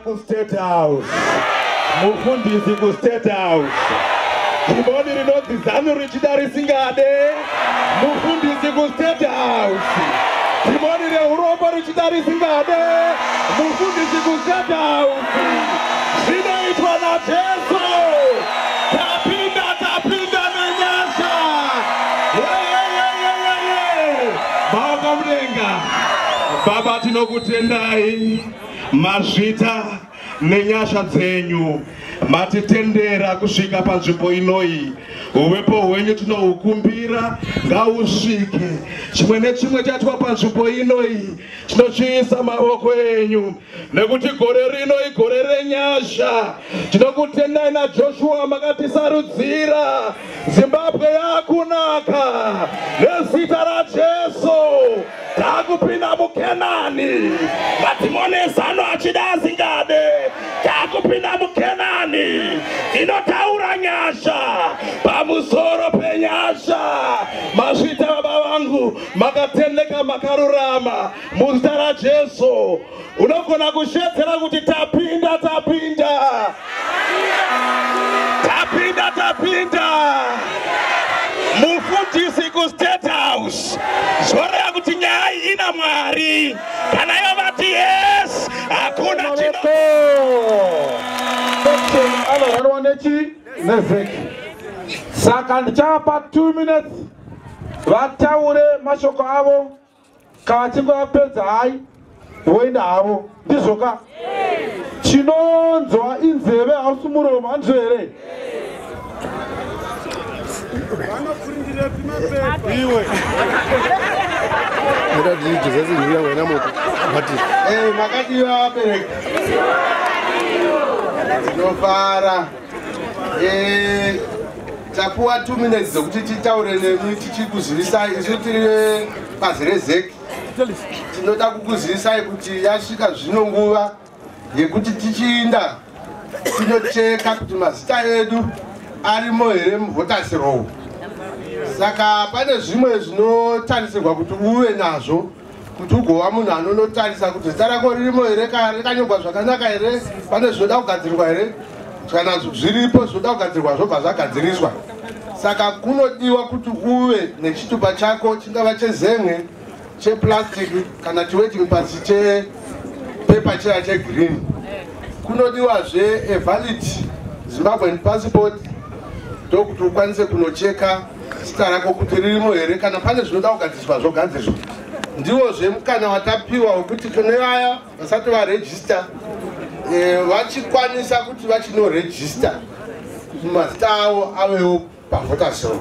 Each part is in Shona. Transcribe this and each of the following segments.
ku-State House. Mufundisi ku-State House. Jiboni rinodzi zanu richida risingade. Mufundisi ku-State House. Jiboni reUropa richida risingade. Mufundisi ku-State House. Zvinoitwa naJesu. Tapinda nenyasha. Maoko mudenga. Baba tinokutendai mazvita nenyasha dzenyu matitendera kusvika panzvimbo inoi. Uvepo hwenyu tinohukumbira ngahusvike. Chimwe nechimwe chatwa panzvimbo inoi tinochiisa maoko enyu nekuti gore rino igore renyasha. Tinokutendai naJoshua makatisarudzira. Zimbabwe yakunaka nezita raJesu. Takupinda muKenani. Matimone zano achida asingade. Takupinda muKenani. Inotaura nyasha pamusoro penyasha. Mazvita baba vangu makatendeka makarurama muzita raJesu. Unogona kushedzera kuti tapinda. Mufundisi ku-State House. Zvoreva kuti nyaya ina Mwari. Kana yovati yes, hakuna chino. Anohanwa nechi nevheki. Saka ndichapa 2 minutes vataure mashoko avo. Kavachinge vapedza hai voenda havo. Ndizvoka chinonzwa inzeve hausi muromo. Handizvo here? Makadiwa vabereki tinofara. Tapuwa 2 minutes dzokuti titaure nemi tichikuzivisai. Isu tiri bazi reZEC tinoda kukuzivisai kuti yasvika zvino nguva yekuti tichiinda tinocheka kuti mazita edu arimo here muvoters roll. Saka pane zvimwe zvinotarisirwa kuti uve nazvo kuti ugova munhu anonotarisa kuti zita rako ririmo here, rakanyorwa zvakanaka here, pane zvinoda kugadzirwa here. Kana zviripo zvinoda kugadzirwa zvobva zvagadziriswa. Saka kunodiwa kuti uve nechitupa chako, chingava chezemwe, cheplastic kana chiwaiting pasi chepepa chaya chegreen. Kunodiwazve a valid Zimbabwean passport ndokuti ukwanise kunocheka zita rako kuti ririmo here. Kana pane zvinoda kugadziriswa zvogadziriswa. Ndiwozve mukana watapiwa wekuti kune vaya vasati varejista vachikwanisa kuti vachinorejista kuti mazita avo avewo pavoters roll.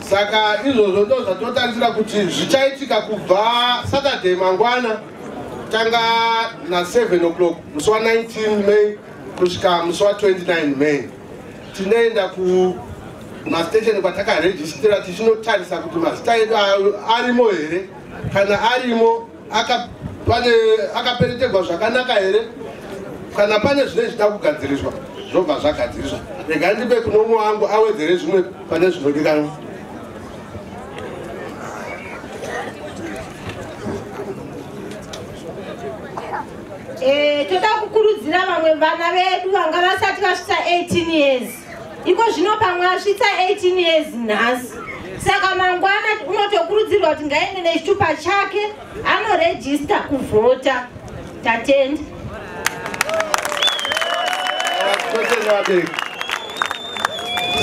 Saka izvozvo ndo zvatotarisira kuti zvichaitika kubva Saturday mangwana tanga na7 o'clock musi wa19 May kusvika musi wa29 May. Tinoenda kumastation kwatakarejistira tichinotarisa kuti mazita edu arimo here. Kana arimo akapereterwa zvakanaka here. Kana pane zvine zvida kugadziriswa zvobva zvagadziriswa. Rega ndipe kuno mumwe wangu awedzere zvimwe pane zvinodikanwa. Toda kukurudzira vamwe vana vedu vanga vasati vasvitsa 18 years. Iko zvino pamwe asvitsa 18 years nhasi. Saka mangwana unotokurudzirwa kuti ngaende nechitupa chake anorejista kuvhota. Tatenda.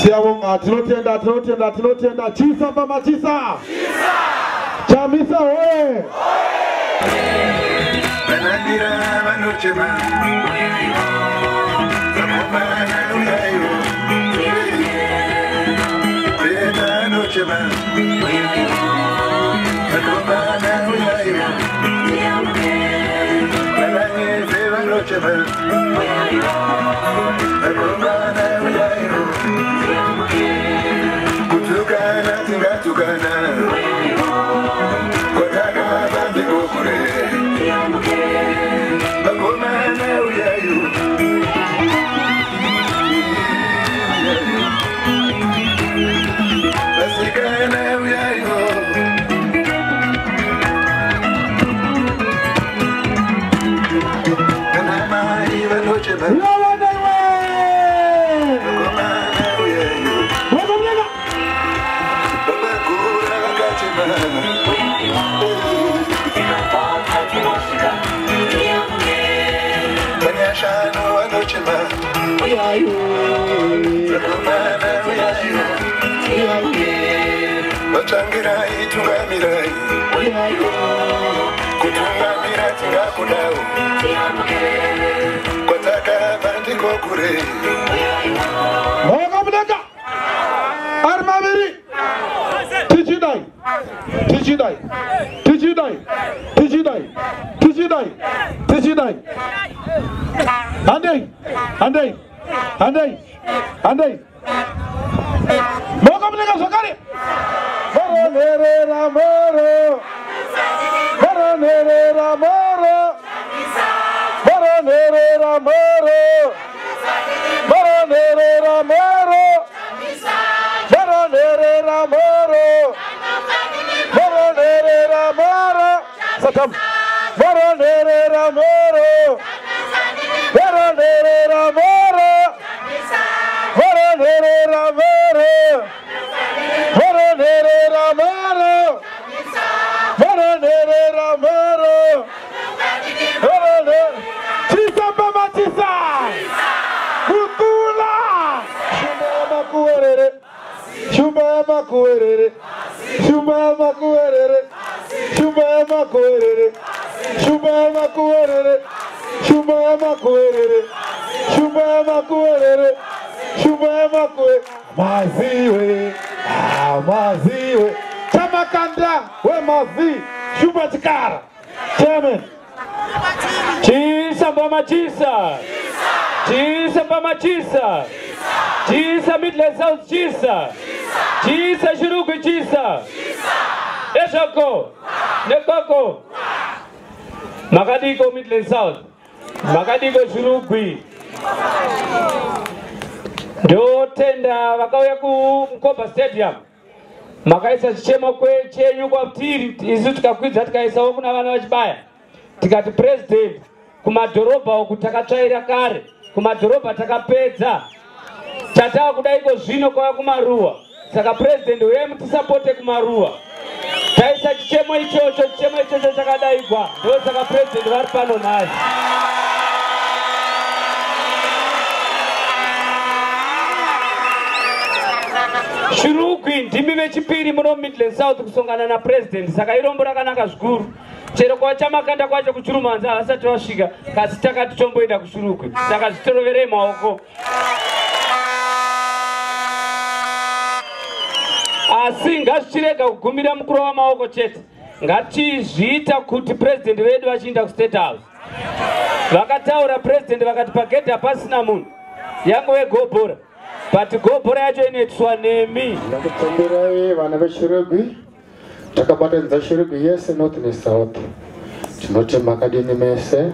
Siyabonga, tinotenda. Chisa mama chisa. Chamisa hoye. Vatangirai tungamirai kutungamira tingakudau kwataka bandiko kure Mogamudeka Armaviri Tijidai Tijidai Tijidai Tijidai Tijidai Tijidai Andei Andei Andei Andei Mogamudeka Zakari Moro nere ramoro Moro nere ramoro Moro nere ramoro Moro nere ramoro Moro nere ramoro Moro nere ramoro Satam Moro nere ramoro Moro nere ramoro Moro nere ramoro Moro nere ramoro Moro nere ramoro Moro nere Chisa mama chisa Kukula Shumama kuwerere Shumama kuwerere Shumama kuwerere Shumama kuwerere Shumama kuwerere Shumama kuwerere Shumama kuwerere Shumama kuwerere Maziwe Maziwe Chamakanda we mazi Shumba chikara Chairman Chisa Bama Chisa. Chisa Bama Chisa. Chisa Midland South Chisa. Chisa Shuruku Chisa. Eshoko. Nekoko. Makadiko Midland South. Makadiko Shuruku. Ndo tenda wakauya ku Mkopa Stadium. Makaisa chichema kwe chenyu kwa mtiri. Izu tukakwidza tikaisa kuna vana vachibaya. Tikati president kumadhorobha uku takatsvaira kare kumadhorobha takapedza tatava kudaiko zvino kwava kumaruwa saka president wemu tisapote kumaruwa taisa chichemo ichocho chakadaigwa ndo saka president vari pano nhasi Shurugwi ndimi vechipiri muno Midland South kusongana na president saka irombo rakanaka zvikuru chero kwa chamakanda kwacho kuchurumanza havasati vasvika kasi takati tomboenda kuShurugwi saka zvitoroverei maoko asi ngazvichirega kugumira mukurova maoko chete ngatizviita kuti president vedu vachiinda kuState House vakataura president vakati pagedhi hapasina munhu yangove gobhora but gobhora yacho inoitiswa nemi ndakutomberai vana veShurugwi takabatanidza Shurugwi yese north nesouth tinoti makadini mese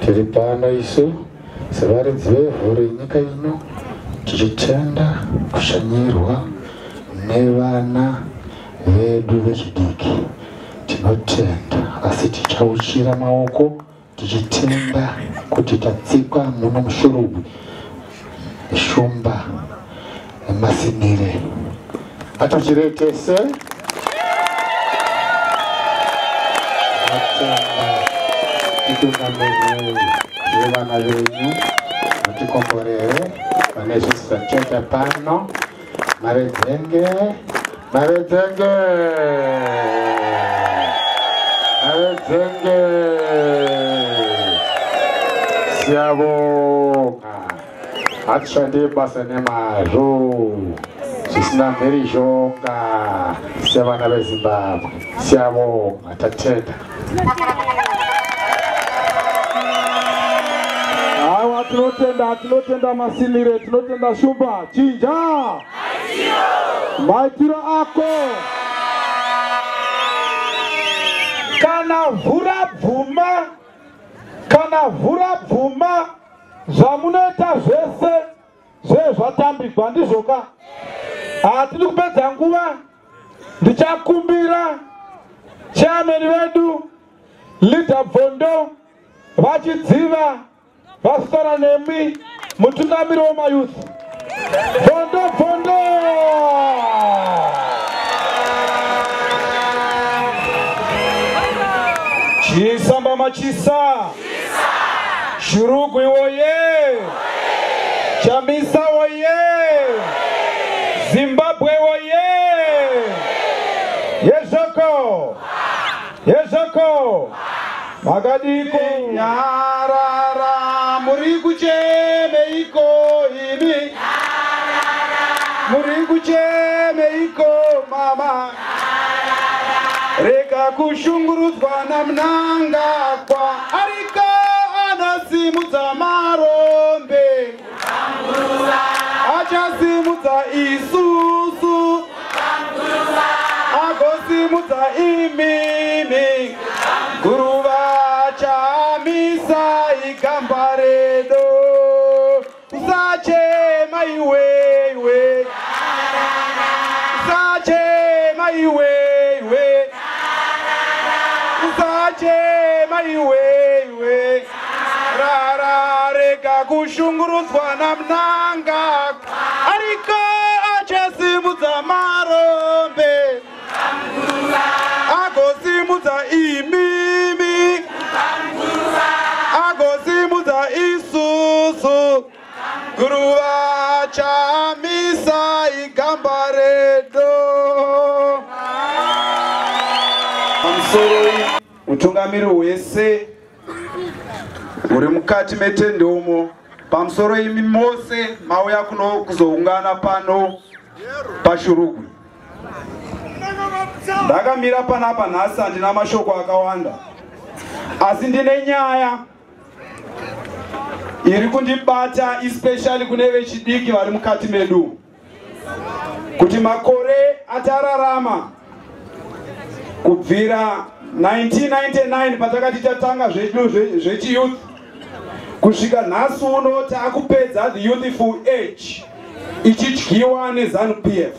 tiri pano isu sevaridzi vevhu renyika ino tichitenda kushanyirwa nevana vedu vechidiki tinotenda asi tichauchira maoko tichitenda kuti tatsikwa muno muShurugwi shumba nemasinire atochiretese titungamiri zvevana venyu vatikomborere vane zvisateta pano maredzenge maredzenge maredzenge siyabonga hatishande basa nemazvo zvisina mhirizhonga sevana veZimbabwe siyabonga tatenda Hawa tinotenda masinire tinotenda shumba chinja maitiro ako kana vhura bvuma zvamunoita zvese zvezvatambigwa ndizvoka hatidi kupedza nguva ndichakumbira chairman vedu Leader Bvondo vachidziva vasora nemi mutungamiri wemayuth Bvondo Chisamba machisa Shurugwi woye Chamisa oye! Zimbabwe oye! Yezoko! Yezoko! Magadiko nyarara murikuchemeiko imi murikuchemeiko mama rega kushungurudzwa namnanga kwa arika anasimudza marombe achasimudza isusu agosimudza imimi guruva chamisa igamba redo usachema iwewe usachema iwewe usachema iwewe rara rega kushungurudzwa namnanga ariko achasimudza marombe agosimudza imimi agosimudza isusu guruva chamisa igamba redo pamusoro utungamiri hwese uri mukati metende umo pamusoro imi mose mauya kuno kuzoungana pano paShurugwi. Ndakamira panapa nhasi handina mashoko akawanda asi ndine nyaya iri kundibata especially kune vechidiki vari mukati medu kuti makore atararama kubvira 1999 patakati tatanga zvedu zvechiyouth kusvika nhasi uno taakupedza the youthful age ichidyiwa neZANU-PF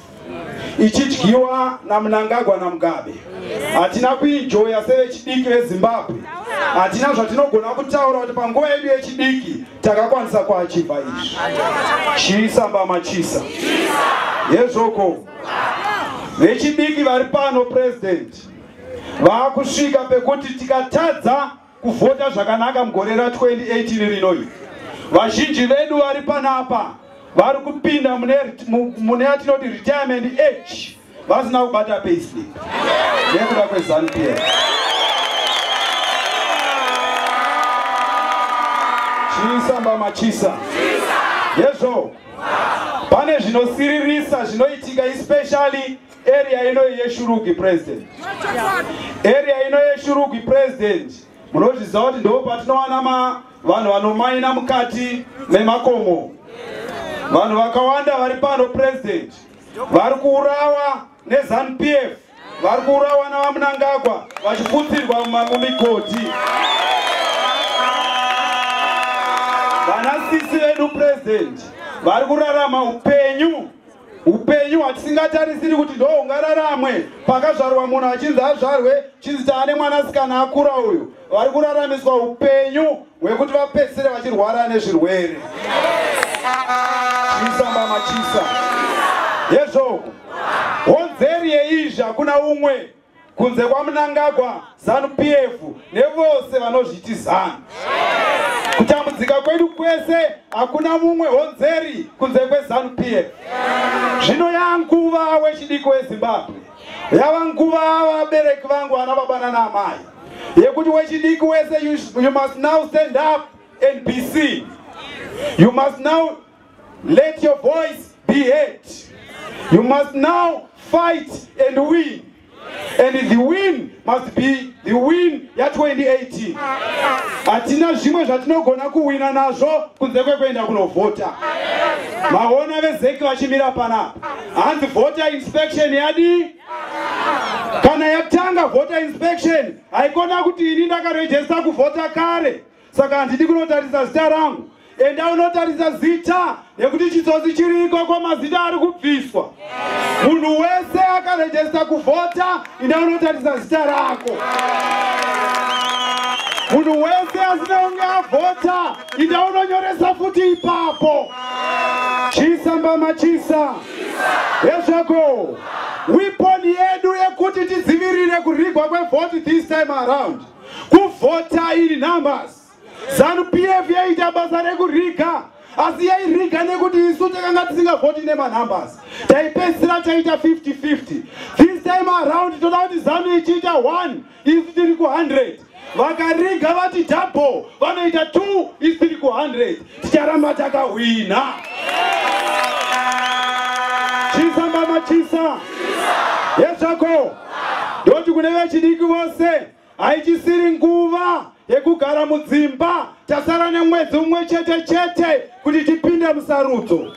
ichidyiwa naMnangagwa naMugabe. Hatina kuenjoya sevechidiki veZimbabwe. Hatina zvatinogona kutaura kuti panguva yedu yechidiki takakwanisa kuachiva izvi. Chisa mbama chisa. Yezvoko. Vechidiki vari pano president vakusvika pekuti tikatadza kuvhota zvakanaka mugore ra2018 rinoi. Vazhinji vedu vari panapa vari kupinda mune atinoti retirement age vasina kubata payslip nekuda kweZANU-PF. Chisa mbama chisa. Yezvo pane zvinosiririsa zvinoitika especially area ino yeShurugwi president. Area ino yeShurugwi president munozviziva kuti ndo patinowana vanhu vanomaina mukati memakomo. Vanhu vakawanda vari pano president vari kuurawa neZANU-PF, vari kuurawa navaMnangagwa vachiputsirwa mumigodi. Vanasisi vedu president vari kurarama upenyu hwatisingatarisiri kuti ndo hungararamwe pakazvarwa munhu achinzi azvarwe chinzi taane mwanasikana akura uyu. Vari kuraramiswa upenyu hwekuti vapedzisire vachirwara nezvirwere. Chisa mbama chisa. Yezvo honzeri yeizvi hakuna umwe kunze kwaMnangagwa, ZANU-PF nevose vanozviti ZANU. Kutambudzika kwedu kwese hakuna mumwe honzeri kunze kweZANU-PF. Zvino yanguva wechidiki weZimbabwe, yava nguva vabereki vangu vana baba nana amai yekuti wechidiki wese you must now stand up and be seen. You must now let your voice be heard. You must now fight and win. And the win must be the win ya 2018. Hatina zvimwe zvatinogona kuwina nazvo kunze kwekuenda kunovhota. Maona vezeki vachimira panapa. Hanzi voter inspection yadi. Kana yatanga voter inspection, haikona kuti ini ndakarejesta kuvhota kare. Saka handidi kunotarisa zita rangu. Enda unotarisa zita nekuti chitsotsi chiriko kwamazita ari kubviswa. Munhu wese akarejesta kuvhota, enda unotarisa zita rako. Munhu wese asina kunge avhota, enda unonyoresa futi ipapo. Chisa mbama chisa. Yezvako. Weapon yedu yekuti tidzivirire kurigwa kwevote this time around. Kuvhota in numbers. ZANU-PF yaita basa rekuriga asi yairiga nekuti isu takanga tisingavhoti nemanumbers taipedzisira taita 50-50. This time around toda kuti ZANU ichiita 1 isu tiri ku100. Vakariga vati double vanoita 2 isu tiri ku100. Ticharamba takahwina. Chisa mama chisa. Yesako. Ndoti kune vechidiki vose haichisiri nguva yekugara mudzimba tasara nemwedzi umwe chete kuti tipinde musarudzo.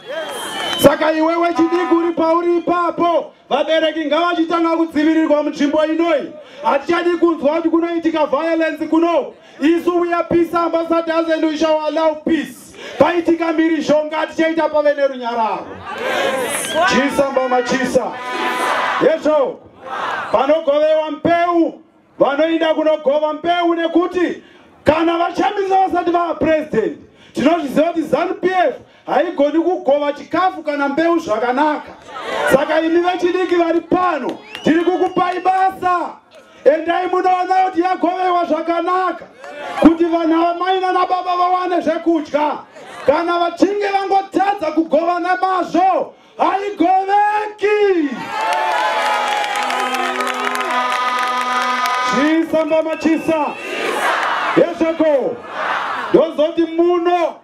Saka iwe wechidiki uri pauri ipapo vabereki ngavachitanga kudzivirirwa munzvimbo inoi. Hatichadi kunzwa kuti kunoitika violence kuno. Isu we are peace ambassadors and we shall allow peace. Paitika mhirizhonga tichaita pave nerunyararo. Chisa mbama chisa. Yesho. Panogovewa mbeu vanoenda kunogova mbeu nekuti kana vachamisa vasati vava president tinozviziva kuti ZANU-PF haigoni kugova chikafu kana mbeu zvakanaka. Saka imi vechidiki vari pano tiri kukupai basa. Endai munoona kuti yagovewa zvakanaka kuti vanamai nanababa vawane zvekudya. Kana vachinge vangotadza kugova namazvo haigoveki. Chisa mbama chisa. Yesako. Ndozoti muno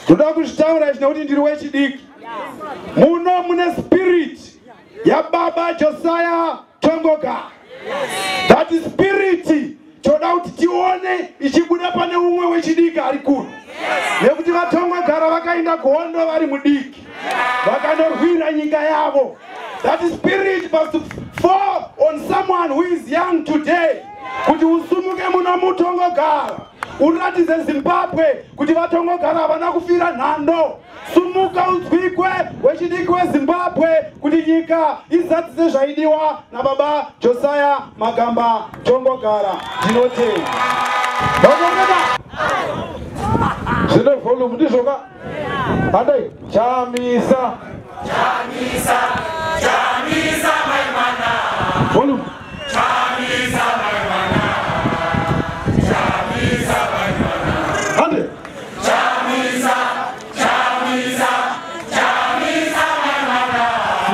toda kuzvitaura izvi nekuti ndiri wechidiki. Muno mune spirit yaBaba Josiah Tongoga. That spirit toda kuti tione ichibuda pane umwe wechidiki ari kuno. Nekuti vaTongogara vakaenda kuhondo vari mudiki vakanorwira nyika yavo. That spirit must fall on someone who is young today. Kuti usumuke muno muTongogara uratidze Zimbabwe kuti vaTongogara havana kufira nhando. Sumuka uzwikwe wechidiki weZimbabwe kuti nyika izadzise zvaidiwa naBaba Josiah Magamba Tongogara. Ndinotenda. Zvine volume ndizvoka. Handai chamisa maimana. Volume. Chamisa maimana. Handai. Chamisa maimana.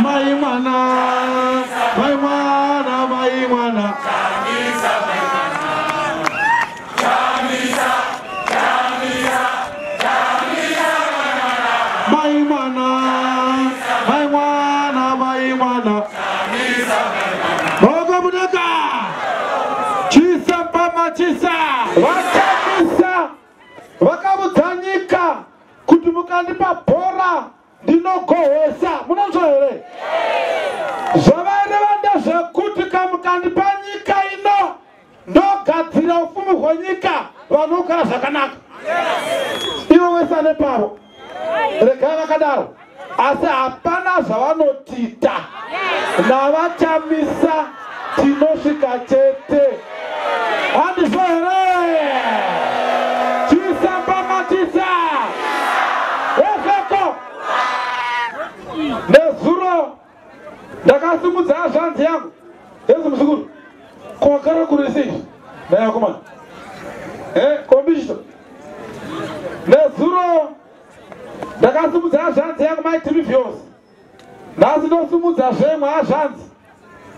Maimana. Vakamisa vakamudzanyika kuti mukandipa bhora ndinogohwesa. Munonzwa here? Zvavairevanda zvekuti mukandipa nyika ino ndogadzira ufumi hwenyika vanogara zvakanaka. Ivo wese ane pavo regai vakadaro, asi hapana zvavanotita. Navachamisa tinosvika chete. Handizvo here? Chisa mbama chisa. Yesako. Nezuro ndakasimudza zvanzi yangu. Yesu muzukuru. Kwagara kureceive. Naya komana. Kombishito. Nezuro ndakasimudza zvanzi yangu my TV viewers. Nhasi ndosimudza zvemwe zvanzi.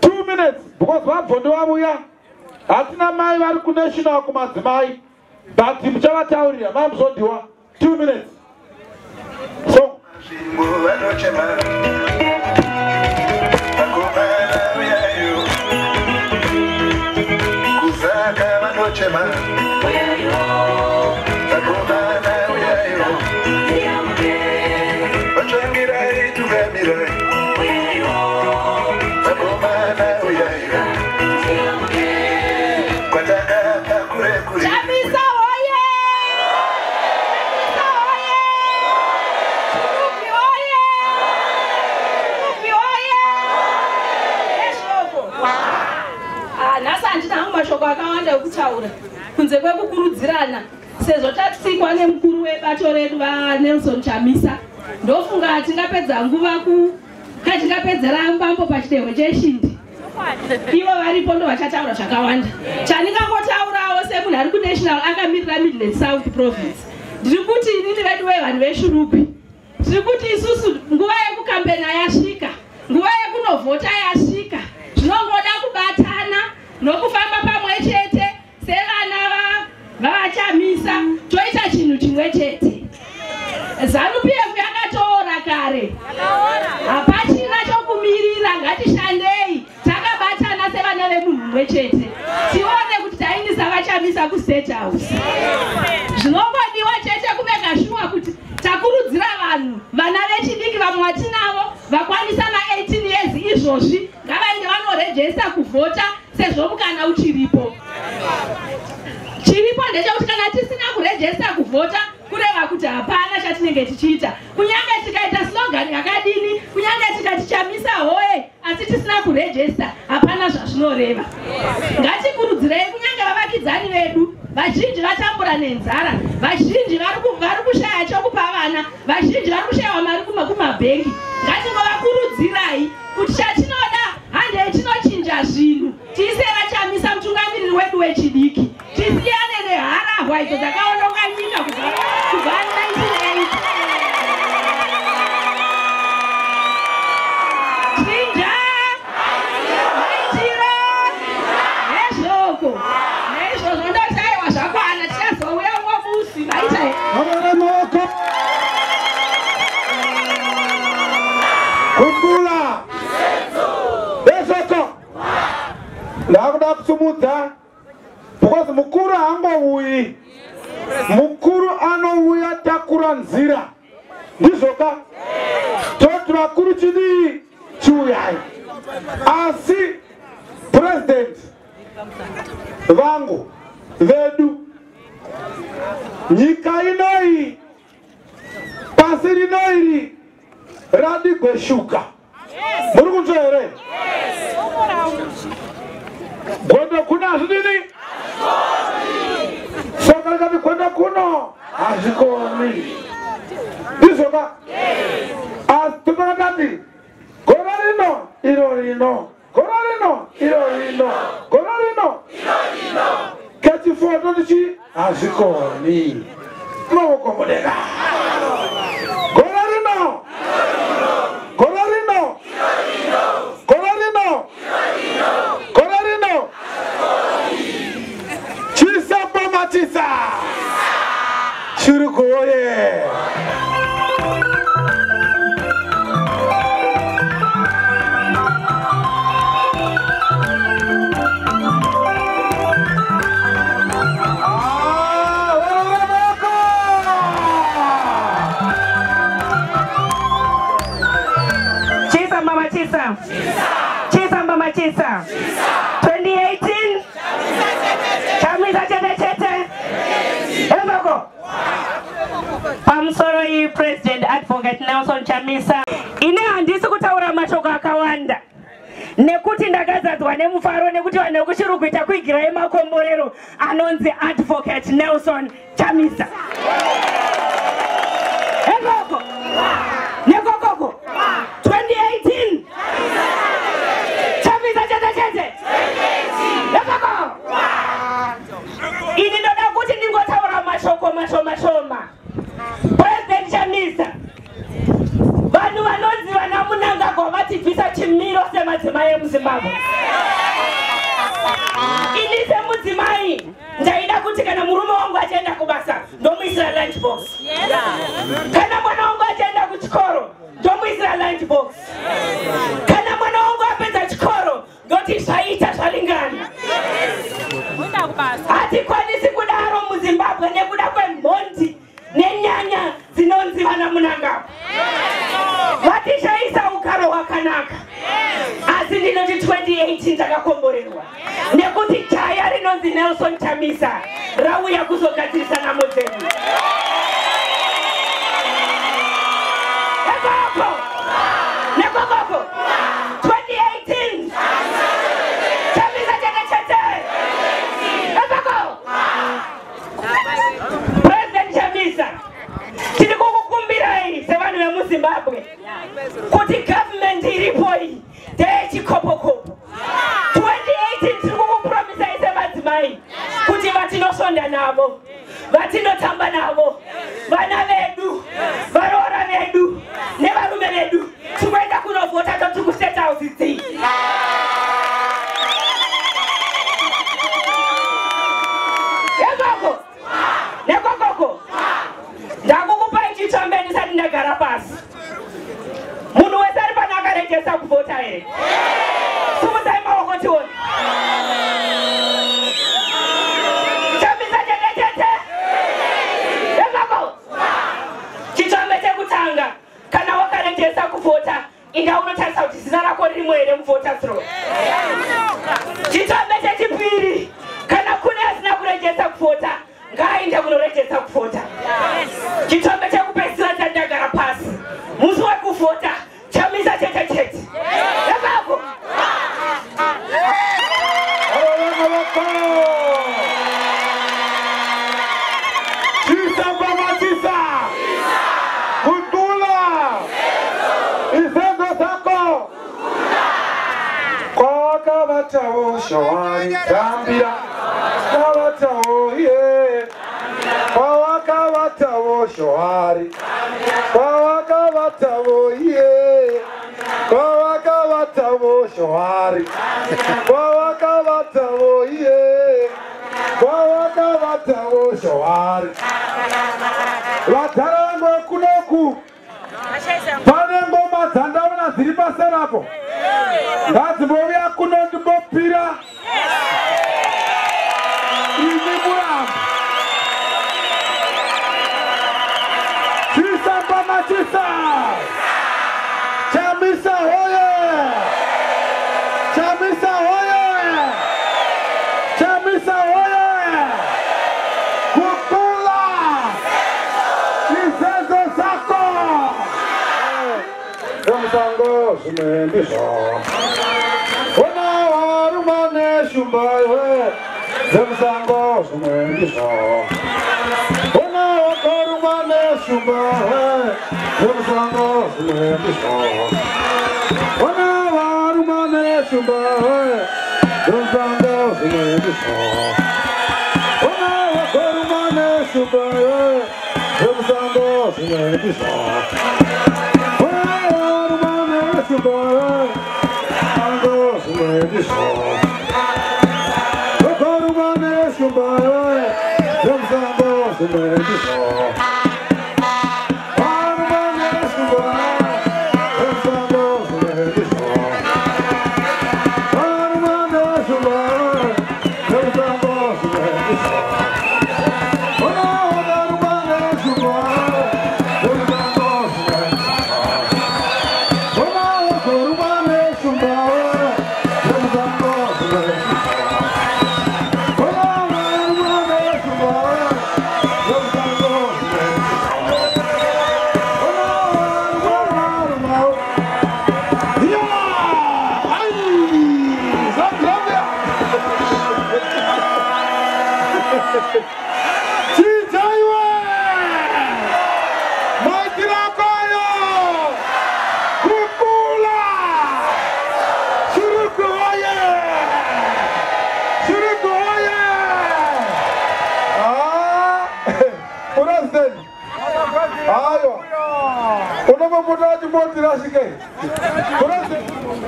2 minutes because vabvondo vamuya. Hatina mai vari kunational kumadzimai but muchavataurira mamuzodiwa 2 minutes. So mashoko akawanda ekutaura kunze kwekukurudzirana sezvo tatsikwa nemukuru webato redu vaNelson Chamisa. Ndofunga tingapedza nguva tingapedzera mbambo pachidehwe cheshindi. Ivo varipo ndo vachataura zvakawanda. Chandingangotaurawo semunhu ari kunational akamirira Midland South Province. ndiri kuti inini vedu vevanhu veshurupi tiri kuti isusu nguva yekukambena yasvika, nguva yekunovhota yasvika, zvinongoda kubatana nokufamba pamwe chete sevana vavachamisa toita chinhu chimwe chete. ZANU-PF yakatoora kare, hapachina chokumirira, ngatishandei takabatana sevana vemunhu mumwe chete tione kuti taindisa vachamisa kuState House. Zvinongodiwa chete kumeka shuwa kuti takurudzira vanhu, vana vechidiki vamwe vatinavo vakwanisa ma18 years izvozvi ngavaende vanorejesta kuvhota sezvo mukana uchiripo. Chiripo ndechekuti kana tisina kurejesta kuvhota kureva kuti hapana chatinenge tichiita. Kunyange tikaita slogan yakadini, kunyange tikati chamisa hoye, asi tisina kurejesta hapana zvazvinoreva. Ngatikurudzirei kunyange vavakidzani vedu vazhinji vatambura nenzara, vazhinji vari kushaya chokupa vana, vazhinji vari kushayiwa mari kumabhengi. Ngatingovakurudzirai kuti chatinoda handei tinochinja zvinhu, tiise vachamisa mutungamiriri wedu wechidiki, tisiyane neharahwa idzo dzakaononga nyika kubva 1980. Chinja maitiro nezvoko neizvozvo ndosaiwa zvakwana, tichazouya ngomusi maita kumbula bezoko ndakuda kusumudza because mukuru haangouyi, mukuru anouya takura nzira ndizvoka toti vakuru chidii chiuyai. Asi president vangu vedu nyika inoi pasi rinoiri radigweshuka, muri kunzwa here? Gondo kuno hazvidini, saka rikati gondo kuno hazvikomi ndizvoka. Asi topakatati gora rino iro rino, gora rino iro rino, gora rino kechifoto tichi hazvikomi. Maoko mudeka gora rino, gora rino, gora rino, gora rino chisapamatisa chiri kuoye. Chisa 2018 Chamisa chete Ezoko pamusoro President Advocate Nelson Chamisa. Ine handisi kutaura mashoko akawanda nekuti ndakazadzwa nemufaro nekuti vanhu vekushiri kuita kuigira yemakomborero anonzi Advocate Nelson Chamisa. Ezoko nekokoko 2018 ini ndoda kuti ndingotaura mashoko mashoma. President Chamisa, vanhu vanonzi vana Munangagwa vatibvisa chimiro semadzimai emuZimbabwe. Ini semudzimai ndaida kuti kana murume wangu achienda kubasa ndomuisira lunchbox, kana mwana wangu achienda kuchikoro ndomuisira lunchbox, kana mwana wangu apedza chikoro ndoti zvaita zvalingana. Hatikwanisi kudaro muZimbabwe nekuda kwemhondi nenyanya dzinonzi vana Munangagwa. Vatishaisa ugaro hwakanaka, asi ndinoti 2018 takakomborerwa nekuti jaya rinonzi Nelson Chamisa rauya kuzogadzirisa nhamo dzedu. Nekokoko 2018 Chamisa chete President Chamisa, tiri kukukumbirai sevanhu vemuZimbabwe kuti government iripo iyi ndeyechikopokopo. 2018 tiri kukupromisai semadzimai kuti vatinosonda navo, vatinotamba navo, vana vedu, varoora vedu, nevarume vedu, tikuenda kunovhota toti kustate house idzi. Yekoko, nekokoko, ndakukupai chitambe ndisati ndagara pasi. Munhu wese ari pano akarengesa kuvhota here. Sumudzai maoko tione. Chambisa chete. Yekoko. Chitambe chekutanga kana wakarengesa kuvhota inda unotarisa kuti zina rako ririmo here muvhota throw. Chitambe chechipiri kana kune asina kurengesa kuvhota ngaainde kunorengesa kuvhota. Chitambe chekupedzisira chandagara pasi musi wekuvhota chamisa chete. Yekako. Kawatawo shawari tambira kawatawo ye kawatawo shawari kawatawo ye kawatawo shawari kawatawo ye kawatawo shawari vatarango kunoku pane ngoma dzandaona dziri paserapo ngadzimbovuya kuno ndimbopira ini muramba chisamba machisa chamisa hoye chamisa hoye chamisa hoye kukula izenzo zako Ramsango Sumendisha Ona Warumane Shumbaye Ramsango Sumendisha Ona Warumane Shumbaye Ramsango Sumendisha Ona Warumane Shumbaye Ramsango Sumendisha Ona Warumane Shumbaye Ramsango Sumendisha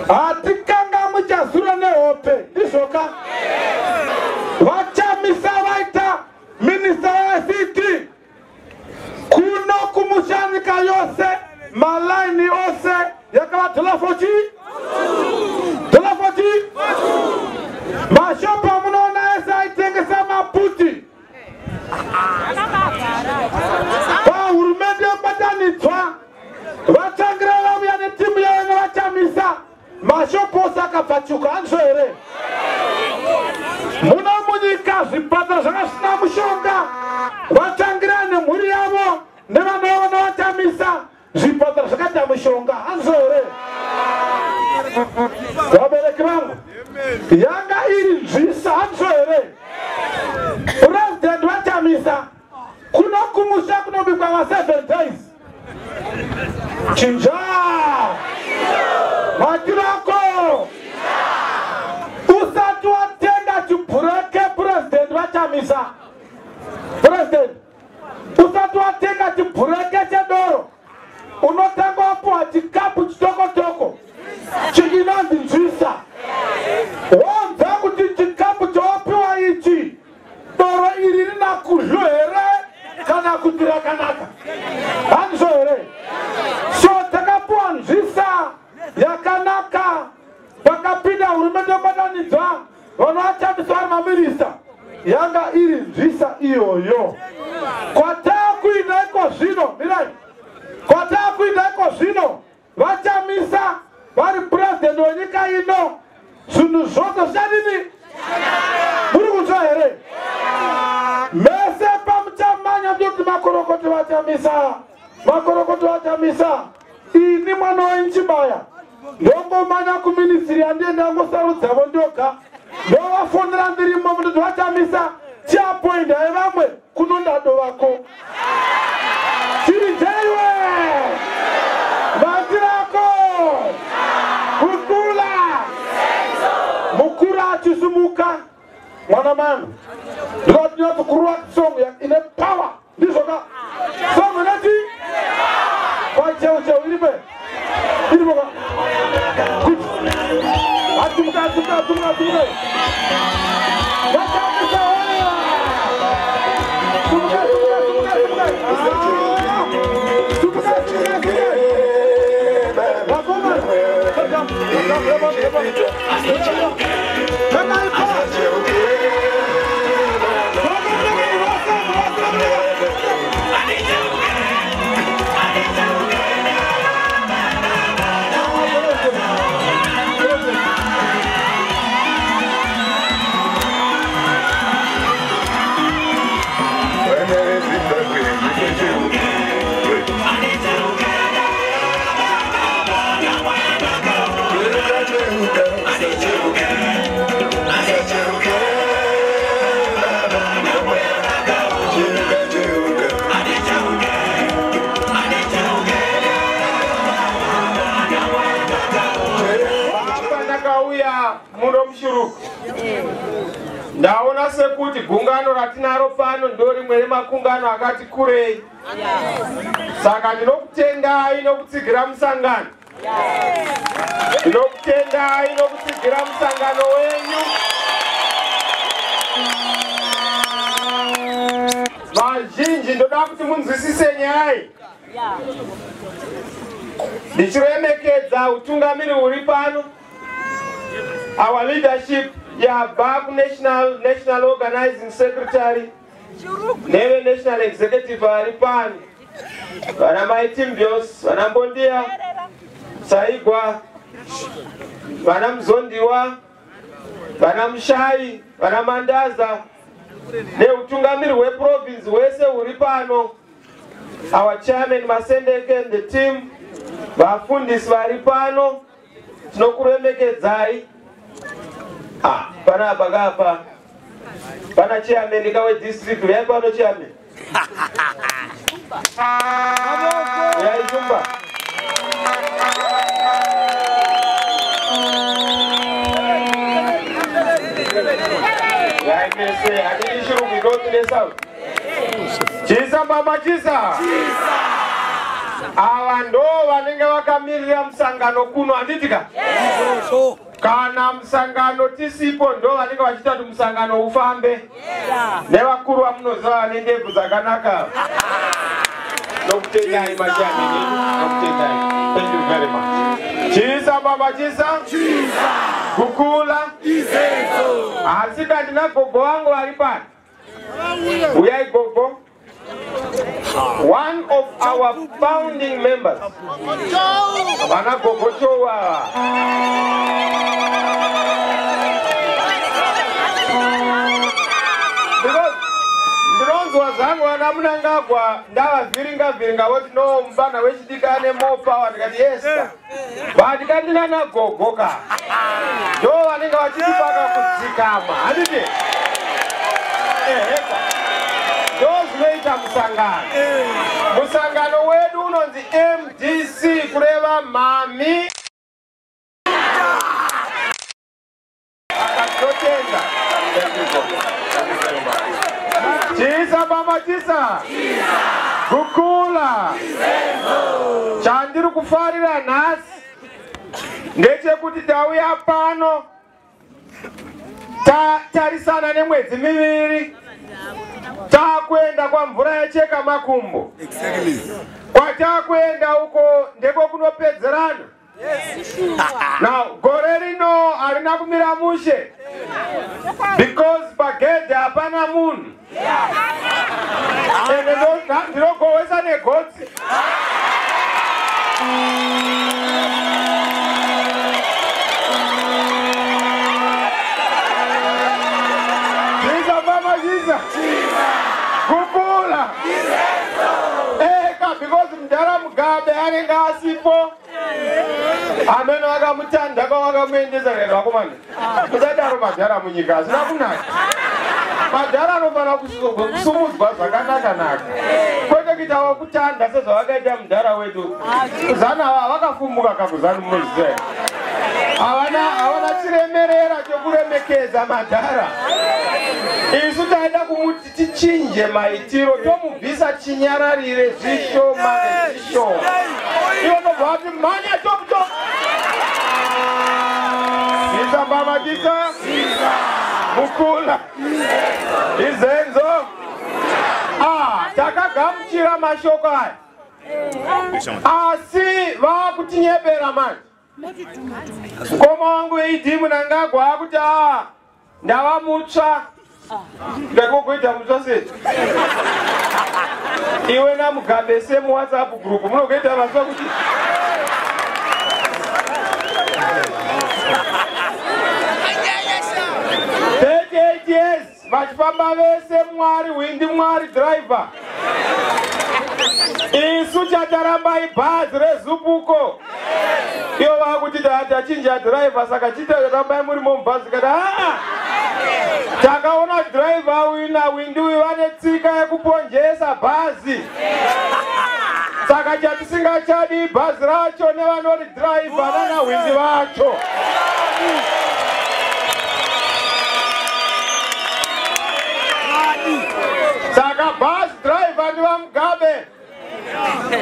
Atikanga muchasura nehope isoka vachamisa vaita minista yasiti kuno kumushanika yose malaini ose yakava telefoti mashopa munaona esa itengesa maputi vahurumende yobatanitswa vatangira vavuya netimu yayo vachamisa mashoposa akabvachuka anzvo here muna munyika zvipatara zvakasina mushonga vatangira nemhuri yavo nevanoona vachamisa zvipatara zvakata mushonga anzvo here vabereki vangu yanga iri nzvisa anzvo here purezidendi vachamisa kuno kumusha kunobikwa ma7 days chinja matirako usati watenda chibhureke purezidendi vachamisa purezidendi usati watenga chibhureke chedoro unotanga wapuwa chikapu chitoko-toko chinonzi nzvisa. Wonza kuti chikapu chawapiwa ichi doro iri rina kudlo here kana kuti rakanaka, handizo here? So takapuwa nzvisa yakanaka, pakapinda hurumende yobatanidzwa vanovachamisa vari maminista, yanga iri nzvisa iyoyo. Kwatakuinda iko zvino, mirai, kwatakuinda iko zvino vachamisa vari purezidendi wenyika ino, zvinhu zvose zvichadini? Muri kunzwa here? Mese pamuchamanya kuti makorokoti vachamisa, makorokoti vachamisa. Ini mwana wenchibaya ndongomanya kuministiri yandienda ngosarudzavo ndoga ndovafonera ndirimo kuti vachamisa chiapoinda yevamwe kunondado vako chiri jaiwe matirako kukula mukuru achisumuka mwana manu ndikatinyatso kurwa song ine power ndizoka song inati kwacheucheu iripe iripoka atumuka vachamisa oya tumuka ndaona sekuti gungano ratinaro pano ndo rimwe remakungano akati kurei, saka ndinokutendai nokutsigira musangano, ndinokutendai nokutsigira musangano wenyu. Vazhinji ndoda kuti munzwisise nyaya, ndichiremekedza utungamiri huri pano, our leadership yabva national organizing secretary neve national executive vari pano, vana Maitimbios, vana Mbondia, Saigwa, vana Mzondiwa, vana Mushai, vana Mandaza, neutungamiri hweprovince hwese huri pano, our chairman Masendeke and the team, vafundisi vari pano, tinokuremekedzai. Pana bagapa, pana chairman kawe district, vya pano chairman. Ya Izumba. Ya imese, adini shuru kikoti nesa. Chisa mama chisa. Awa ndo vanenge vakamirira musangano kuno anditika. Kana musangano tisipo ndo vanenge vachita kuti musangano ufambe. Nevakuru vamunoziva vane ndebvu dzakanaka. Nokutendai majani, nokutendai. Thank you very much. Chisa baba chisa. Chisa. Kukula. Isenzo. Asi kandina gogo wangu vari pano. Uyai gogo. One of our founding members, Vana Gogochowa. Because ndinonzi wazangu wana Munangagwa ndava viringa woti no mbana wechidikane more power ndikati yes but kandina na gogoka ndo vanenge vachitipaka kudzikama handiti zvinoita musangano. Musangano wedu unonzi MDC kureva mami akatotenda. Chisa Chisa mama chisa. Kukula. Chandiri kufarira nhasi ndechekuti tauya pano tarisana nemwedzi miviri takuenda kwamvura yacheka makumbo. Kwatakuenda uko ndeko kunopedzerana. Now gore rino harina kumira mushe because pagedhe hapana munhu ende ndinogowesa negotsi. Kukula eka because mdara Mugabe anenge asipo ameno akamutanda kwavakamuendesa rero vakomana musadaro madhara munyika asina kunaka. Madhara anofana kusumudzwa zvakanaka kwete kuita wakutanda sezvavakaita mudhara wedu. Kuzana ava vakafumuka kakuzani munoziva havana chiremerera chokuremekeza madhara. Isu taida kumuti tichinje maitiro tomubvisa chinyararire zvishoma nezvishoma. Iwo tobva vati mhanya top. Isa mamakisa mukula izenzo. Takagamuchira mashoko aya asi vakutinyeppera manje. Mukoma wangu Idi Mnangagwa akuti ndava mutsva ndekukuita mutsva sei. Iwe naMugabe semu WhatsApp group munokuita maswa kuti years vachifamba vese Mwari Windi Mwari driver. Isu chataramba ibhazi rezupuko. Iyo vakuti tachinja driver saka chitarambai muri mubhazi kada takaona driver wina Windi uyu vane tsika yekuponjesa bhazi. Saka chatisingachadi bhazi racho nevanori driver nana Windi vacho. Saka bus driver ndiva Mugabe,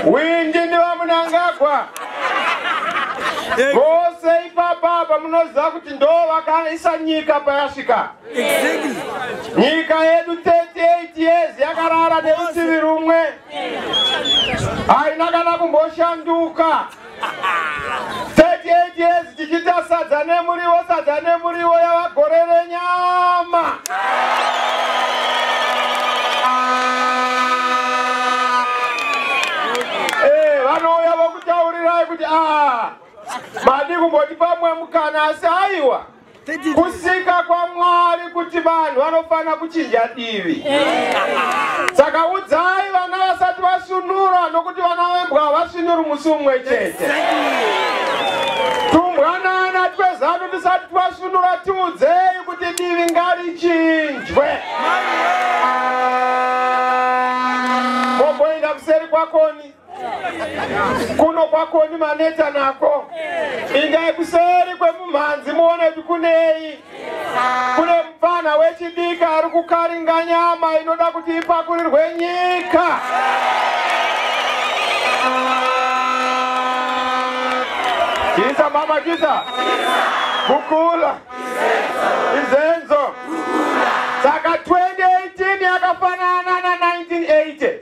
Windi ndiva Mnangagwa. Vose ipapa munoziva kuti ndo vakaisa nyika payasvika. Nyika yedu 38 years yakarara nerutivi rumwe. Haina kana kumboshanduka. 38 years tichita sadza nemuriwo yava gore renyama. Vanouya vokutaurirai kuti madi kumboti pamwe mukana asi aiwa kusika kwaMwari kuti vanhu vanofana kuchinja divi. Saka udzai vana vasati vasunura nokuti vana vembwa havasvinuri musi umwe chete. Tumbwanana twezano tisati twasunura tiudzei kuti divi ngarichinjwe. Momboenda kuseri kwakoni kuno kwakoni maneta nako indai kuseri kwemumhanzi muone kuti kunei. Kune mufana wechidika ari kukaringa nyama inoda kuti ipakurirwe nyika. Chisa mama chisa kukula izenzo. Saka 2018 yakafanana na 1980.